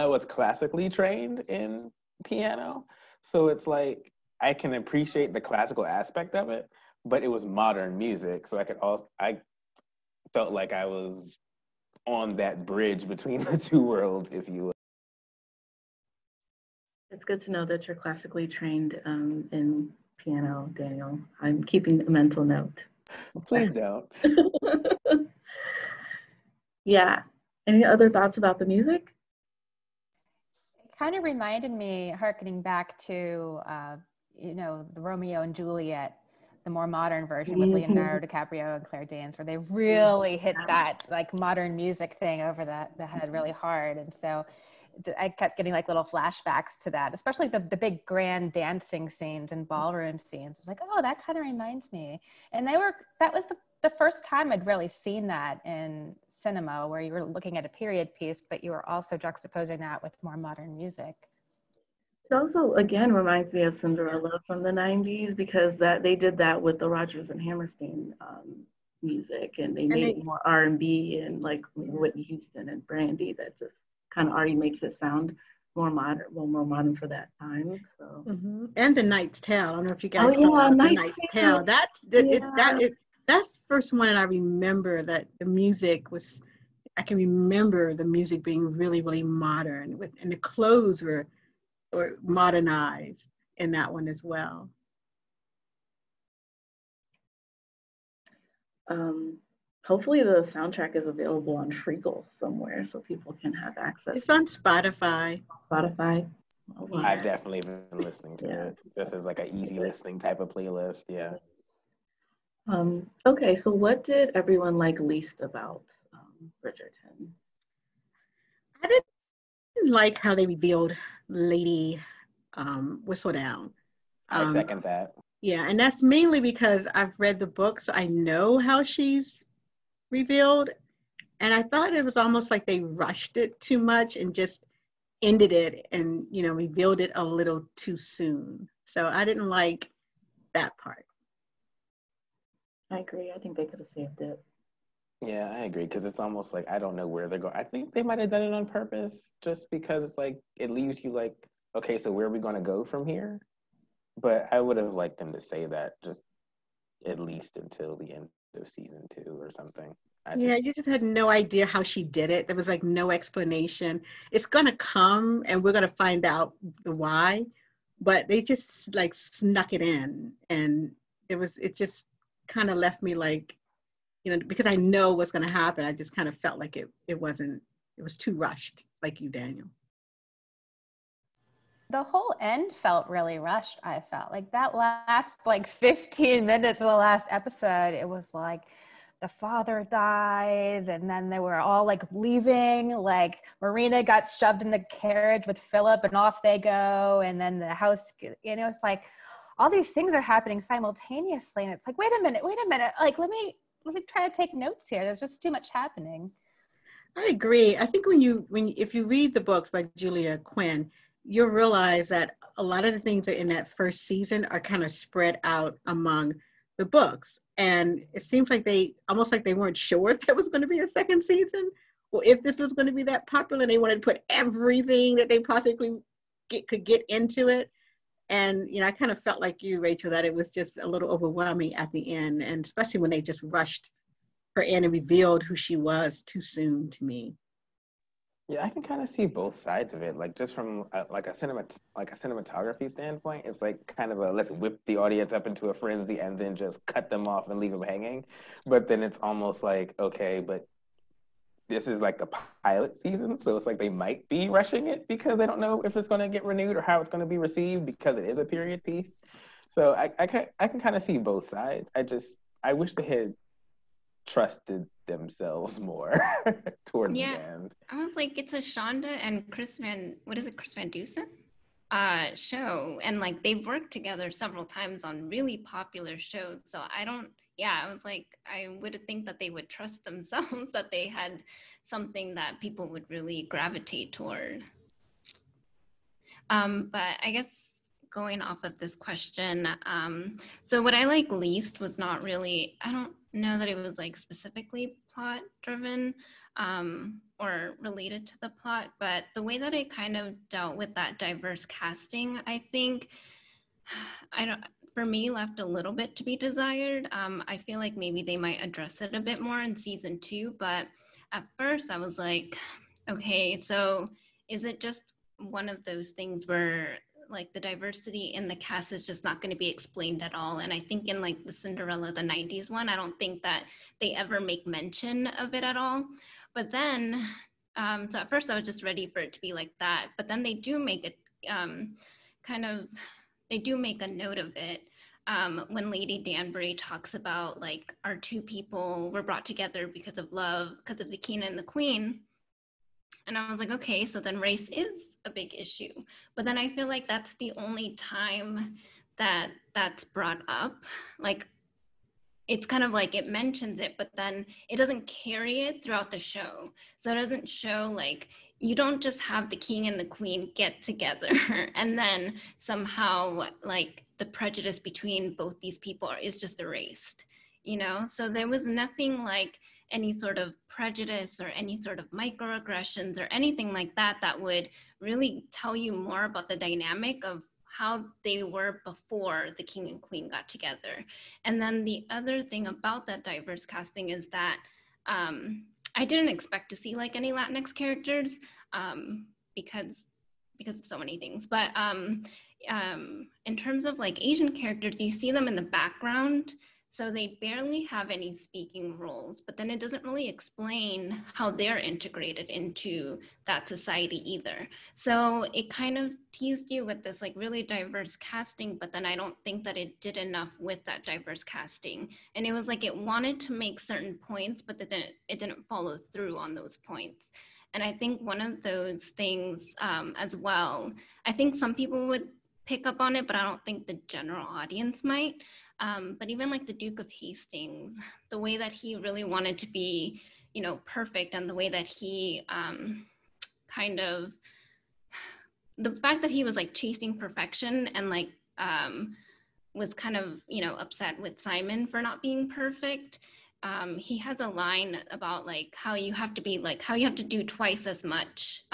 was classically trained in piano, so it's like I can appreciate the classical aspect of it, but it was modern music, so I felt like I was on that bridge between the two worlds, if you will. It's good to know that you're classically trained in piano, Daniel. I'm keeping a mental note. Please don't. Yeah. Any other thoughts about the music? It kind of reminded me, harkening back to, the Romeo and Juliet, the more modern version with Leonardo DiCaprio and Claire Danes, where they really hit that like modern music thing over the head really hard. And so I kept getting like little flashbacks to that, especially the big grand dancing scenes and ballroom scenes. It's like, oh, that kind of reminds me. And that was the first time I'd really seen that in cinema, where you were looking at a period piece, but you were also juxtaposing that with more modern music. It also, again, reminds me of Cinderella from the 90s, because they did that with the Rodgers and Hammerstein music, and they made it more R&B and like Whitney Houston and Brandy, that just kind of already makes it sound more modern for that time. So and The Knight's Tale. I don't know if you guys saw The Knight's Tale. That's the first one that I remember that the music was. I can remember the music being really, really modern, and the clothes were modernized in that one as well. Hopefully the soundtrack is available on Freakle somewhere so people can have access. It's on Spotify. Oh, wow. I've definitely been listening to it. This is like an easy listening type of playlist. Yeah. Okay, so what did everyone like least about Bridgerton? I didn't like how they revealed Lady Whistledown. I second that. Yeah, and that's mainly because I've read the book, so I know how she's revealed. And I thought it was almost like they rushed it too much and just ended it and, revealed it a little too soon. So I didn't like that part. I agree. I think they could have saved it. Yeah, I agree, because it's almost like I don't know where they're going. I think they might have done it on purpose, just because it's like it leaves you like, okay, so where are we going to go from here? But I would have liked them to say that just at least until the end of season 2 or something. You just had no idea how she did it. There was like no explanation. It's going to come and we're going to find out the why, but they just like snuck it in, and it just kind of left me like, because I know what's going to happen. I just kind of felt like it was too rushed, like you, Daniel. The whole end felt really rushed. I felt like that last 15 minutes of the last episode, it was like the father died, and then they were all like leaving, like Marina got shoved in the carriage with Philip and off they go, and then the house, it's like all these things are happening simultaneously, and it's like, wait a minute, like let me try to take notes here. There's just too much happening. I agree. I think if you read the books by Julia Quinn, you'll realize that a lot of the things that in that first season are kind of spread out among the books. And it seems like they weren't sure if there was going to be a second season or if this was going to be that popular. And they wanted to put everything that they possibly could get into it. And, I kind of felt like you, Rachel, that it was just a little overwhelming at the end. And especially when they just rushed her in and revealed who she was too soon to me. Yeah, I can kind of see both sides of it. Like just from a cinematography standpoint, it's like kind of let's whip the audience up into a frenzy and then just cut them off and leave them hanging. But then it's almost like, okay, but this is like the pilot season, so it's like they might be rushing it because they don't know if it's going to get renewed or how it's going to be received because it is a period piece. So I can kind of see both sides. I wish they had trusted themselves more towards the end. I was like, it's a Shonda and Chris Van Dusen show, and like they've worked together several times on really popular shows. So I was like, I would think that they would trust themselves, that they had something that people would really gravitate toward. But I guess going off of this question, so what I like least was not really, I don't know that it was like specifically plot driven or related to the plot, but the way that it kind of dealt with that diverse casting, I think for me, left a little bit to be desired. I feel like maybe they might address it a bit more in season 2, but at first I was like, okay, so is it just one of those things where like the diversity in the cast is just not going to be explained at all? And I think in like the Cinderella, the 90s one, I don't think that they ever make mention of it at all. But then, so at first I was just ready for it to be like that, but then they do make it they do make a note of it when Lady Danbury talks about like our two people were brought together because of love, because of the king and the queen. And I was like, okay, so then race is a big issue. But then I feel like that's the only time that that's brought up. Like, it's kind of like it mentions it, but then it doesn't carry it throughout the show. So it doesn't show like, you don't just have the king and the queen get together and then somehow like the prejudice between both these people is just erased, you know? So there was nothing like any sort of prejudice or any sort of microaggressions or anything like that that would really tell you more about the dynamic of how they were before the king and queen got together. And then the other thing about that diverse casting is that I didn't expect to see like any Latinx characters because of so many things. But in terms of like Asian characters, you see them in the background. So they barely have any speaking roles, but then it doesn't really explain how they're integrated into that society either. So it kind of teased you with this like really diverse casting, but then I don't think that it did enough with that diverse casting. And it was like it wanted to make certain points, but then it didn't follow through on those points. And I think one of those things as well, I think some people would pick up on it, but I don't think the general audience might. But even like the Duke of Hastings, the way that he really wanted to be, you know, perfect, and the way that he kind of, the fact that he was like chasing perfection and like was kind of, you know, upset with Simon for not being perfect. He has a line about like how you have to be like, how you have to do twice as much,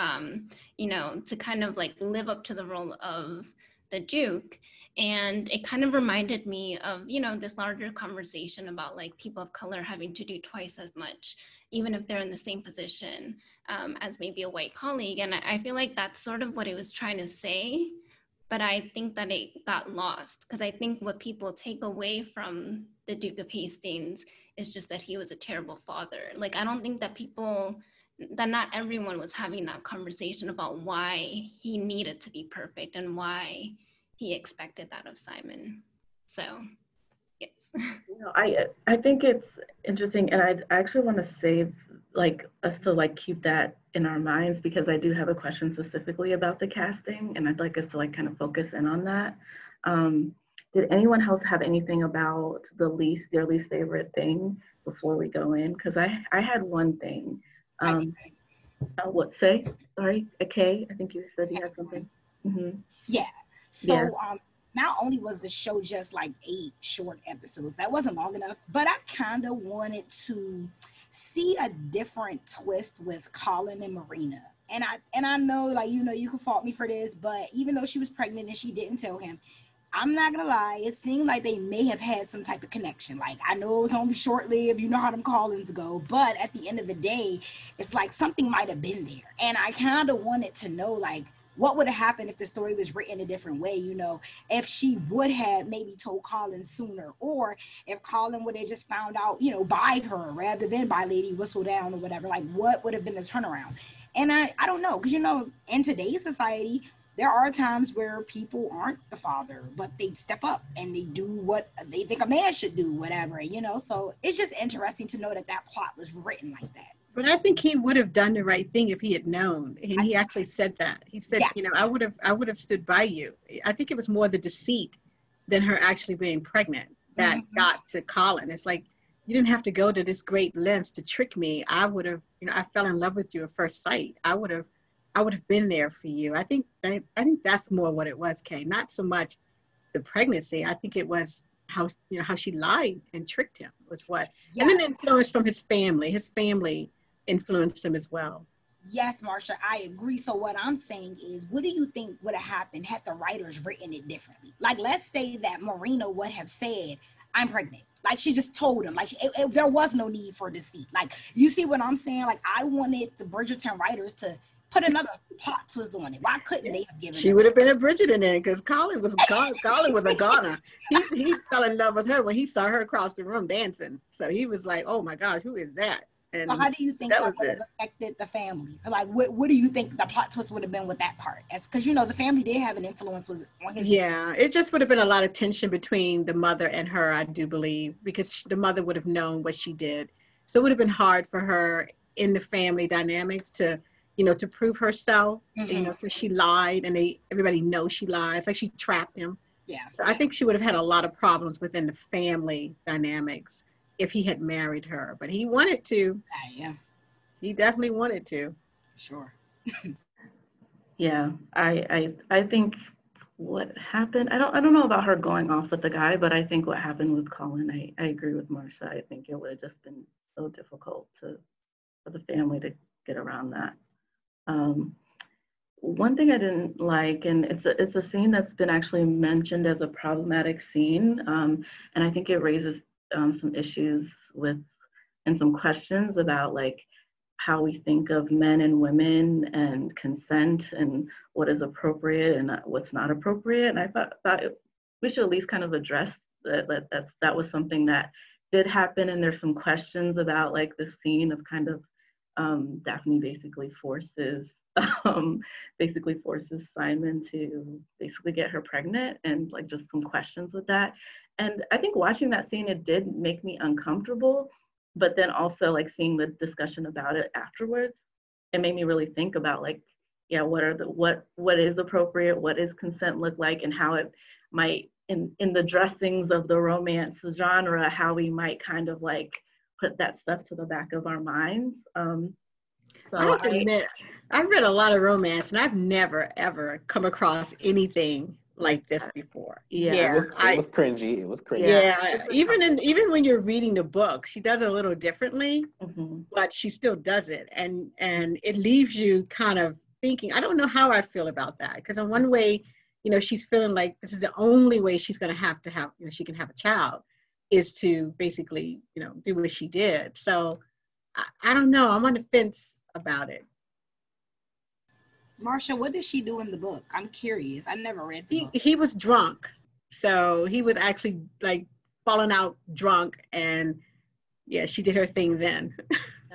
you know, to kind of like live up to the role of the Duke. And it kind of reminded me of, you know, this larger conversation about like people of color having to do twice as much, even if they're in the same position as maybe a white colleague. And I feel like that's sort of what it was trying to say, but I think that it got lost, because I think what people take away from the Duke of Hastings is just that he was a terrible father. Like, I don't think that that not everyone was having that conversation about why he needed to be perfect and why he expected that of Simon. So, yes. You know, I think it's interesting, and I actually want to save like us to like keep that in our minds, because I do have a question specifically about the casting, and I'd like us to like kind of focus in on that. Did anyone else have anything about their least favorite thing before we go in? Because I had one thing. What say? Sorry, Kay, I think you said you had something. Mm-hmm. Yeah. So not only was the show just like 8 short episodes, that wasn't long enough, but I kind of wanted to see a different twist with Colin and Marina. And I know, like, you know, you can fault me for this, but even though she was pregnant and she didn't tell him, I'm not gonna lie, it seemed like they may have had some type of connection. Like, I know it was only short-lived, you know how them Collins go, but at the end of the day, it's like something might have been there. And I kind of wanted to know, like, what would have happened if the story was written a different way, you know, if she would have maybe told Colin sooner, or if Colin would have just found out, you know, by her rather than by Lady Whistledown or whatever. Like, what would have been the turnaround? And I don't know, because, you know, in today's society, there are times where people aren't the father, but they step up and they do what they think a man should do, whatever, you know. So it's just interesting to know that that plot was written like that. But I think he would have done the right thing if he had known. And he actually said that. He said, yes, you know, I would have stood by you. I think it was more the deceit than her actually being pregnant that got to Colin. It's like, you didn't have to go to this great lengths to trick me. I would have, you know, I fell in love with you at first sight. I would have been there for you. I think that's more what it was, Kay. Not so much the pregnancy. I think it was how she lied and tricked him was what. Yes. And then influence from his family. His family influenced him as well. Yes, Marsha, I agree. So what I'm saying is, what do you think would have happened had the writers written it differently? Like, let's say that Marina would have said, I'm pregnant. Like, she just told him, like, there was no need for deceit. Like, you see what I'm saying? Like, I wanted the Bridgerton writers to put another plot twist on it. Why couldn't they have given She them? would have been a Bridgerton then, because Colin was a goner. He fell in love with her when he saw her across the room dancing. So he was like, oh my gosh, who is that? And So how do you think that would have affected the family? So like, what do you think the plot twist would have been with that part? Because, you know, the family did have an influence on his. Yeah, it just would have been a lot of tension between the mother and her, I do believe, because the mother would have known what she did. So it would have been hard for her in the family dynamics to, you know, to prove herself, you know, so she lied and everybody knows she lied. It's like she trapped him. Yeah. So I think she would have had a lot of problems within the family dynamics if he had married her, but he wanted to. Yeah. He definitely wanted to. Sure. Yeah, I think what happened, I don't know about her going off with the guy, but I think what happened with Colin, I agree with Marsha. I think it would have just been so difficult for the family to get around that. One thing I didn't like, and it's a scene that's been actually mentioned as a problematic scene, and I think it raises some issues with and some questions about like how we think of men and women and consent and what is appropriate and what's not appropriate. And I thought we should at least kind of address that was something that did happen. And there's some questions about like the scene of kind of Daphne basically forces Simon to basically get her pregnant, and like just some questions with that. And I think watching that scene, it did make me uncomfortable, but then also like seeing the discussion about it afterwards, it made me really think about like, yeah, what is appropriate, what is consent look like, and how it might in the dressings of the romance genre, how we might kind of like put that stuff to the back of our minds. So I have to admit, I've read a lot of romance, and I've never ever come across anything like this before. Yeah, it was cringy. It was cringy. Yeah, even when you're reading the book, she does it a little differently, but she still does it, and it leaves you kind of thinking. I don't know how I feel about that, because in one way, you know, she's feeling like this is the only way she's going to have, you know, she can have a child, is to basically, you know, do what she did. So I don't know. I'm on the fence about it. Marsha, what did she do in the book? I'm curious. I never read the book. He was drunk. So he was actually like falling out drunk, and yeah, she did her thing then.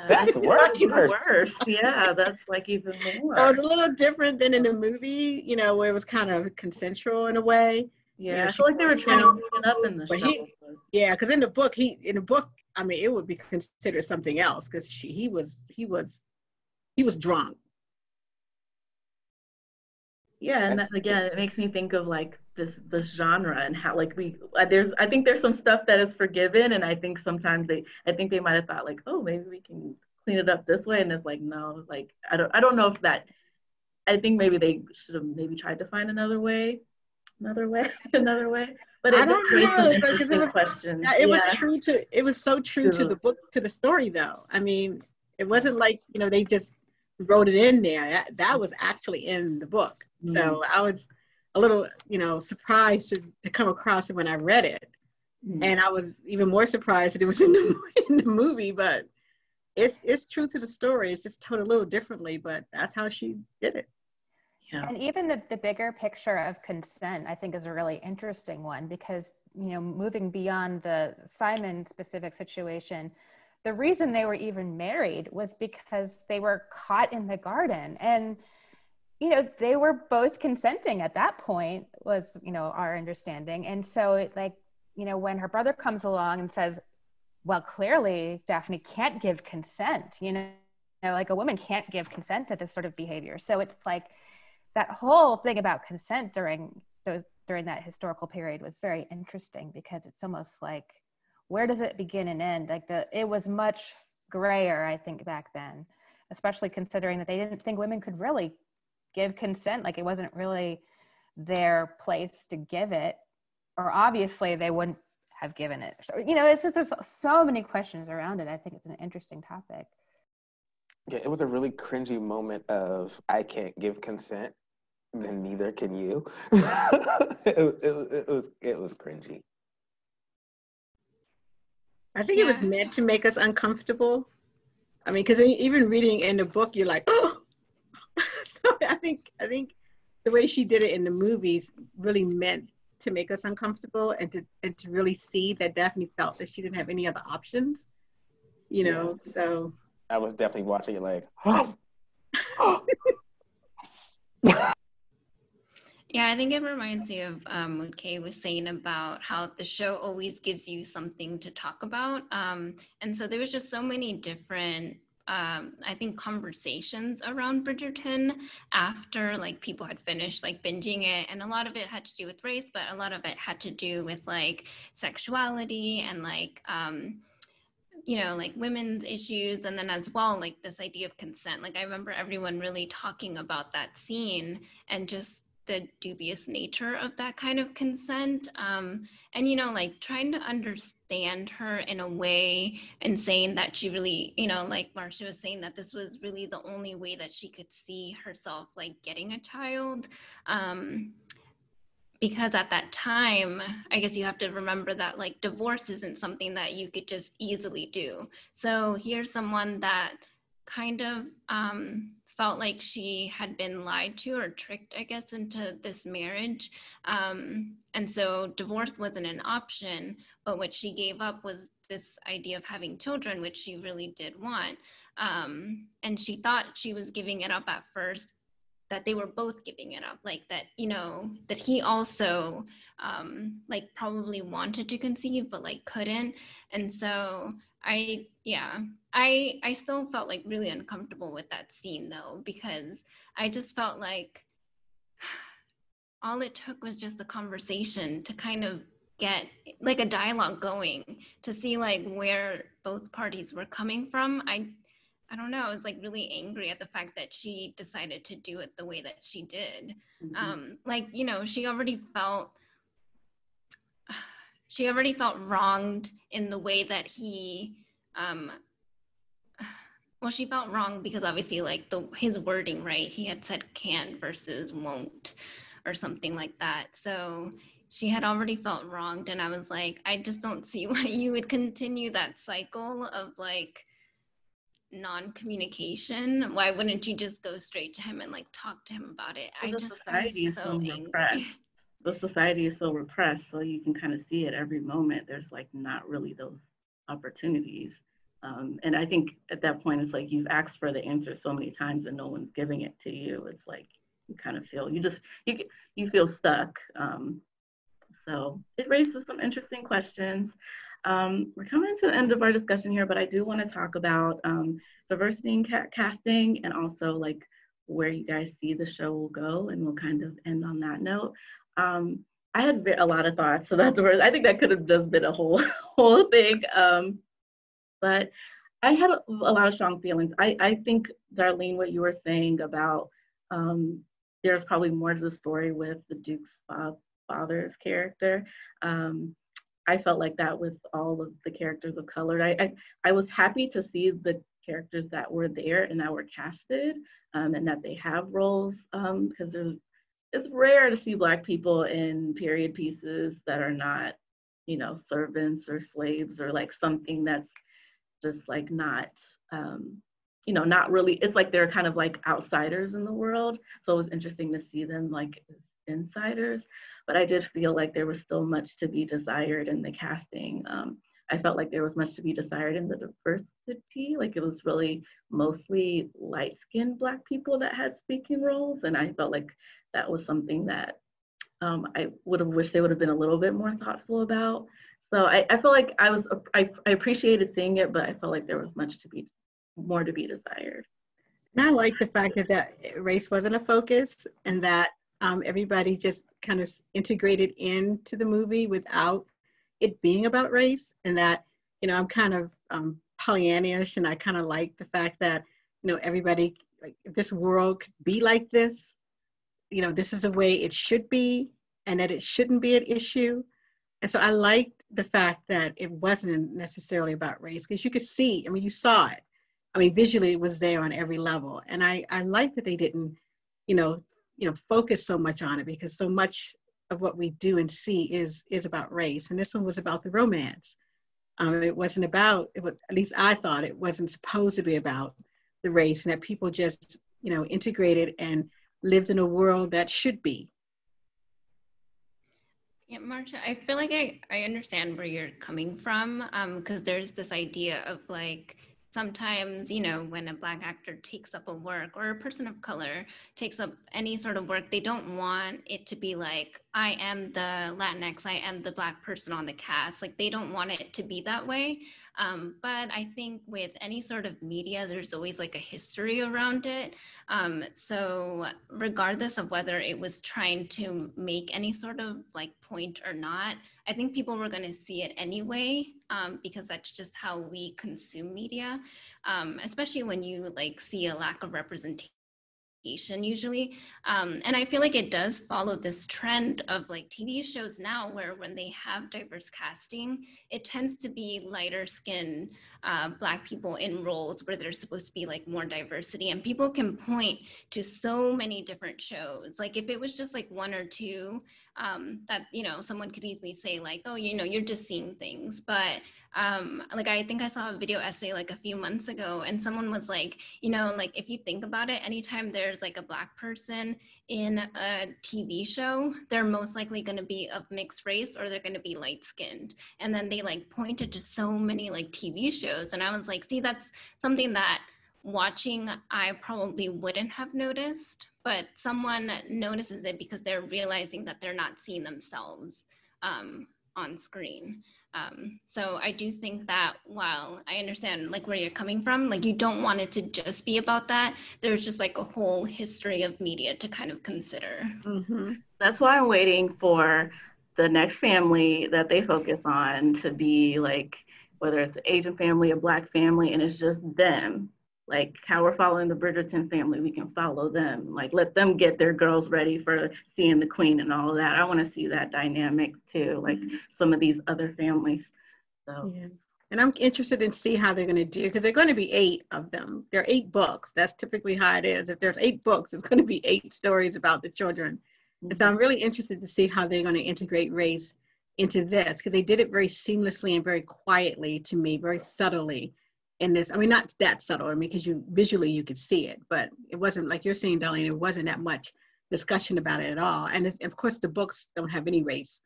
That's worse. Worse. Yeah, that's like even more. So it was a little different than in the movie, you know, where it was kind of consensual in a way. Yeah, you know, I feel like they were trying to clean it up in the show. Yeah, because in the book, I mean, it would be considered something else, because he was drunk. Yeah, and that, again, it makes me think of like this genre and how like I think there's some stuff that is forgiven, and I think sometimes I think they might have thought like, oh, maybe we can clean it up this way, and it's like, no, like I don't know if that. I think maybe they should have maybe tried to find another way. But I don't know, because it was questions. It was so true to the book, to the story, though. I mean, it wasn't like, you know, they just wrote it in there. That was actually in the book. So I was a little, you know, surprised to come across it when I read it. And I was even more surprised that it was in the movie, but it's true to the story. It's just told a little differently, but that's how she did it. Yeah. And even the bigger picture of consent, I think, is a really interesting one, because, you know, moving beyond the Simon specific situation, the reason they were even married was because they were caught in the garden. And, you know, they were both consenting at that point, was, you know, our understanding. And so, like, you know, when her brother comes along and says, well, clearly Daphne can't give consent, you know, like a woman can't give consent to this sort of behavior. So it's like, that whole thing about consent during that historical period was very interesting, because it's almost like, where does it begin and end? Like it was much grayer, I think, back then, especially considering that they didn't think women could really give consent. Like it wasn't really their place to give it, or obviously they wouldn't have given it. So, you know, it's just, there's so many questions around it. I think it's an interesting topic. Yeah, it was a really cringy moment of I can't give consent, then neither can you. It was cringy. I think it was Yeah. meant to make us uncomfortable. I mean, because even reading in the book, you're like, oh. So I think the way she did it in the movies really meant to make us uncomfortable and to really see that Daphne felt that she didn't have any other options. Yeah, So I was definitely watching it like, Yeah, I think it reminds me of what Kay was saying about how the show always gives you something to talk about. And so there was just so many different, I think, conversations around Bridgerton after like people had finished like binging it. And a lot of it had to do with race, but a lot of it had to do with like sexuality and like, like women's issues. And then as well, like this idea of consent. Like I remember everyone really talking about that scene and just the dubious nature of that kind of consent. And, like trying to understand her in a way and saying that she really, like Marcia was saying, that this was really the only way that she could see herself like getting a child. Because at that time, I guess you have to remember that like divorce isn't something that you could just easily do. So here's someone that kind of felt like she had been lied to or tricked, I guess, into this marriage. And so divorce wasn't an option, but what she gave up was this idea of having children, which she really did want. And she thought she was giving it up at first, that they were both giving it up, like that, that he also like probably wanted to conceive, but like couldn't. And so I still felt like really uncomfortable with that scene though, because I just felt like all it took was just a conversation to kind of get like a dialogue going, to see like where both parties were coming from. I don't know, I was like really angry at the fact that she decided to do it the way that she did. Like, she already felt wronged in the way that he, well, she felt wrong because obviously like his wording, right? He had said can versus won't or something like that. So she had already felt wronged. And I was like, I just don't see why you would continue that cycle of like non-communication. Why wouldn't you just go straight to him and like talk to him about it? Well, I was so angry. repressed. The society is so repressed, so you can kind of see it every moment. There's like not really those opportunities. And I think at that point, it's like you've asked for the answer so many times and no one's giving it to you. It's like you kind of feel, you feel stuck. So it raises some interesting questions. We're coming to the end of our discussion here, but I do want to talk about diversity in casting and also like where you guys see the show will go, and we'll kind of end on that note. I had a lot of thoughts about diversity. I think that could have just been a whole thing, but I had a lot of strong feelings. I think, Darlene, what you were saying about there's probably more to the story with the Duke's father's character. I felt like that with all of the characters of color. I was happy to see the characters that were there and that were casted, and that they have roles, because it's rare to see Black people in period pieces that are not, servants or slaves or like something that's just like not, not really, it's like they're kind of like outsiders in the world. So it was interesting to see them like as insiders, but I did feel like there was still much to be desired in the casting. I felt like there was much to be desired in the diversity. Like it was really mostly light-skinned Black people that had speaking roles. And I felt like that was something that I would have wished they would have been a little bit more thoughtful about. So I felt like I appreciated seeing it, but I felt like there was more to be desired. and I like the fact that race wasn't a focus, and that everybody just kind of integrated into the movie without it being about race. And that, I'm kind of Pollyannish, and I kind of like the fact that, everybody, like, if this world could be like this, this is the way it should be, and that it shouldn't be an issue. And so I liked the fact that it wasn't necessarily about race, because you could see, you saw it. I mean, visually it was there on every level. And I like that they didn't, focus so much on it, because so much of what we do and see is about race. And this one was about the romance. It wasn't about, at least I thought it wasn't supposed to be about the race, and that people just, integrated and lived in a world that should be. Yeah, Marcia, I feel like I understand where you're coming from, because there's this idea of like, sometimes, when a Black actor takes up a work, or a person of color takes up any sort of work, they don't want it to be like, I am the Latinx, I am the Black person on the cast. Like, they don't want it to be that way. But I think with any sort of media, there's always like a history around it. So regardless of whether it was trying to make any sort of like point or not, I think people were going to see it anyway, because that's just how we consume media, especially when you like see a lack of representation usually. And I feel like it does follow this trend of like TV shows now, where when they have diverse casting, it tends to be lighter skinned Black people in roles where there's supposed to be like more diversity. And people can point to so many different shows. Like if it was just like one or two, that, someone could easily say like, oh, you're just seeing things. But like I think I saw a video essay like a few months ago, and someone was like, like if you think about it, anytime there's like a Black person in a TV show, they're most likely going to be of mixed race, or they're going to be light skinned. And then they like pointed to so many like TV shows, and I was like, see, that's something that watching I probably wouldn't have noticed, but someone notices it because they're realizing that they're not seeing themselves on screen. So I do think that while I understand like where you're coming from, like you don't want it to just be about that, there's just like a whole history of media to kind of consider. Mm-hmm. That's why I'm waiting for the next family that they focus on to be like, whether it's an Asian family, a Black family, and it's just them. Like how we're following the Bridgerton family, we can follow them. Like let them get their girls ready for seeing the Queen and all of that. I want to see that dynamic too, like some of these other families. So. Yeah. And I'm interested in see how they're going to do, because there are going to be 8 of them. There are 8 books. That's typically how it is. If there's 8 books, it's going to be 8 stories about the children. Mm-hmm. And so I'm really interested to see how they're going to integrate race into this, because they did it very seamlessly and very quietly to me, very subtly in this. I mean, not that subtle, because visually you could see it, but it wasn't like you're saying, Darlene, it wasn't that much discussion about it at all. And of course, the books don't have any race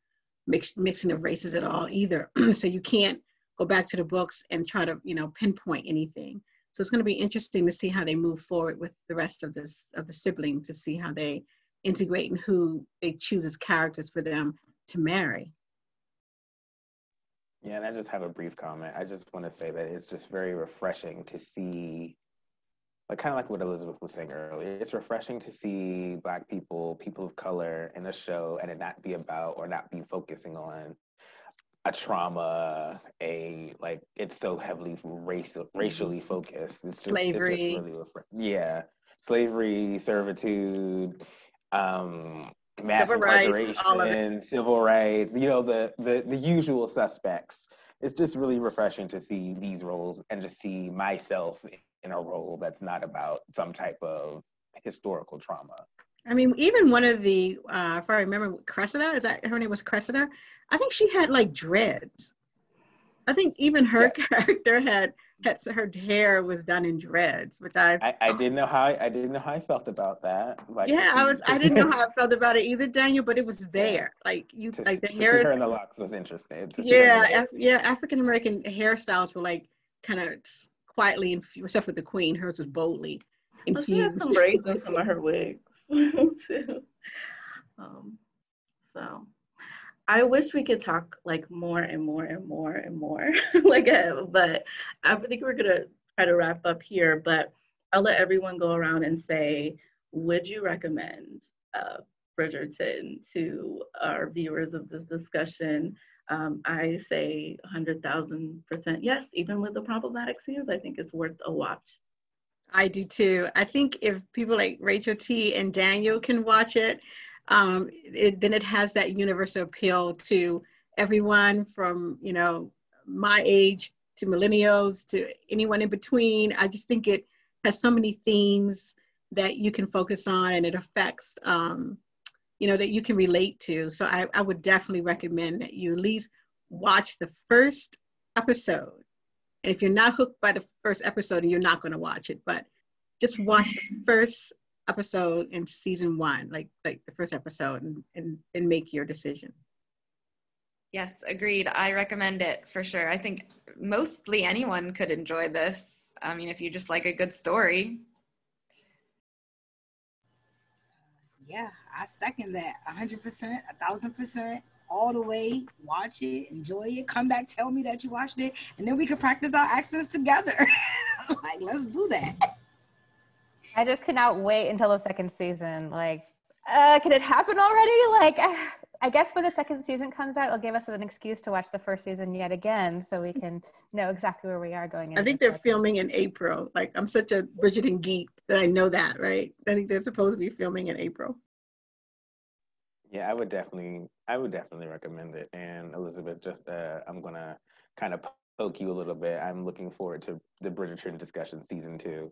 mixing of races at all either. So you can't go back to the books and try to, pinpoint anything. So it's going to be interesting to see how they move forward with the rest of the siblings, to see how they integrate and who they choose as characters for them to marry. Yeah, and I just have a brief comment. I just want to say that it's just very refreshing to see, like kind of like what Elizabeth was saying earlier. It's refreshing to see Black people, people of color in a show, and it not be about or not be focusing on a trauma, it's so heavily racially focused. It's just slavery. It's just really yeah, slavery, servitude, mass civil incarceration, rights, civil rights, the usual suspects. It's just really refreshing to see these roles and to see myself in a role that's not about some type of historical trauma. I mean, even one of the, if I remember, Cressida, is that her name was Cressida? I think she had like dreads. I think even her character had her hair was done in dreads, which I didn't know how I felt about that. Like, yeah, I didn't know how I felt about it either, Daniel, but it was there. Like the hair. To see her in the locks was interesting. African American hairstyles were like kind of quietly infused, except for the Queen. Hers was boldly infused. She had some braids in some of her wigs too. So I wish we could talk like more and more and more and more, but I think we're gonna try to wrap up here. But I'll let everyone go around and say, would you recommend Bridgerton to our viewers of this discussion? I say 100,000% yes, even with the problematic scenes. I think it's worth a watch. I do too. I think if people like Rachel T and Daniel can watch it, then it has that universal appeal to everyone from, my age to millennials, to anyone in between. I just think it has so many themes that you can focus on, and it affects, that you can relate to. So I would definitely recommend that you at least watch the first episode. And if you're not hooked by the first episode, you're not going to watch it, but just watch the first episode in season 1, like the first episode, and make your decision. Yes, agreed. I recommend it for sure. I think mostly anyone could enjoy this. I mean, if you just like a good story. Yeah, I second that 100%, 1,000%, all the way. Watch it, enjoy it, come back, tell me that you watched it, and then we can practice our accents together. Like, let's do that. I just cannot wait until the second season. Like, can it happen already? Like, I guess when the second season comes out, it'll give us an excuse to watch the first season yet again, so we can know exactly where we are going. I think they're filming in April. Like, I'm such a Bridgerton geek that I know that, right? I think they're supposed to be filming in April. Yeah, I would definitely recommend it. And Elizabeth, just I'm gonna kind of poke you a little bit. I'm looking forward to the Bridgerton discussion season 2.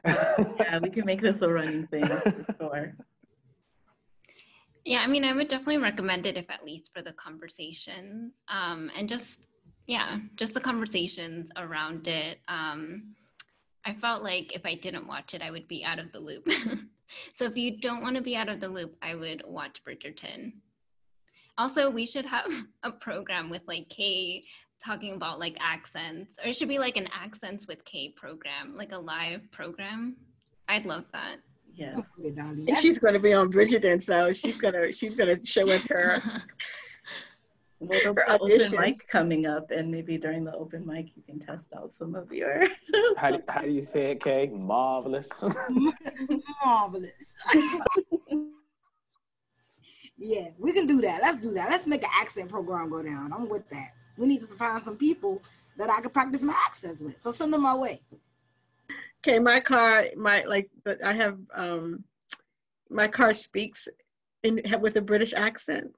Yeah, we can make this a running thing for sure. Yeah, I mean, I would definitely recommend it, if at least for the conversations, and just the conversations around it. I felt like if I didn't watch it, I would be out of the loop. So if you don't want to be out of the loop, I would watch Bridgerton. Also, we should have a program with like Kay talking about like accents, or it should be like an accents with Kay program, like a live program. I'd love that. Yeah. And she's going to be on Bridgerton, so she's gonna show us her. Well, there'll be an open mic coming up, and maybe during the open mic, you can test out some of your. How do you say it, Kay? Marvelous. Marvelous. Yeah, we can do that. Let's do that. Let's make an accent program go down. I'm with that. We need to find some people that I can practice my accents with. So send them my way. Okay, my car speaks with a British accent.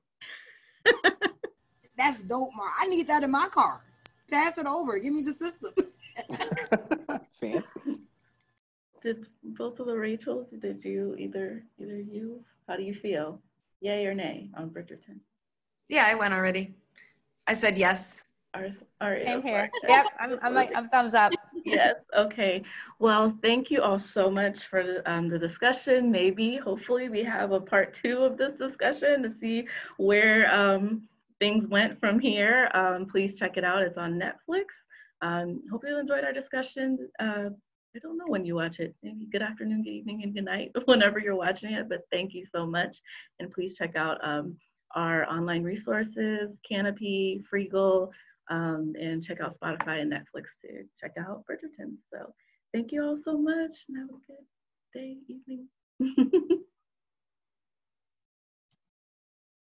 That's dope, Mar. I need that in my car. Pass it over. Give me the system. Fancy. Did both of the Rachels? Did you either you? How do you feel? Yay or nay on Bridgerton? Yeah, I went already. I said yes. Same here. Yep, I'm thumbs up. Yes. Okay. Well, thank you all so much for the discussion. Maybe, hopefully, we have a part 2 of this discussion to see where things went from here. Please check it out. It's on Netflix. Hope you enjoyed our discussion. I don't know when you watch it. Maybe good afternoon, good evening, and good night whenever you're watching it. But thank you so much. And please check out our online resources, Canopy, Freegal, and check out Spotify and Netflix to check out Bridgerton. So thank you all so much, and have a good day, evening.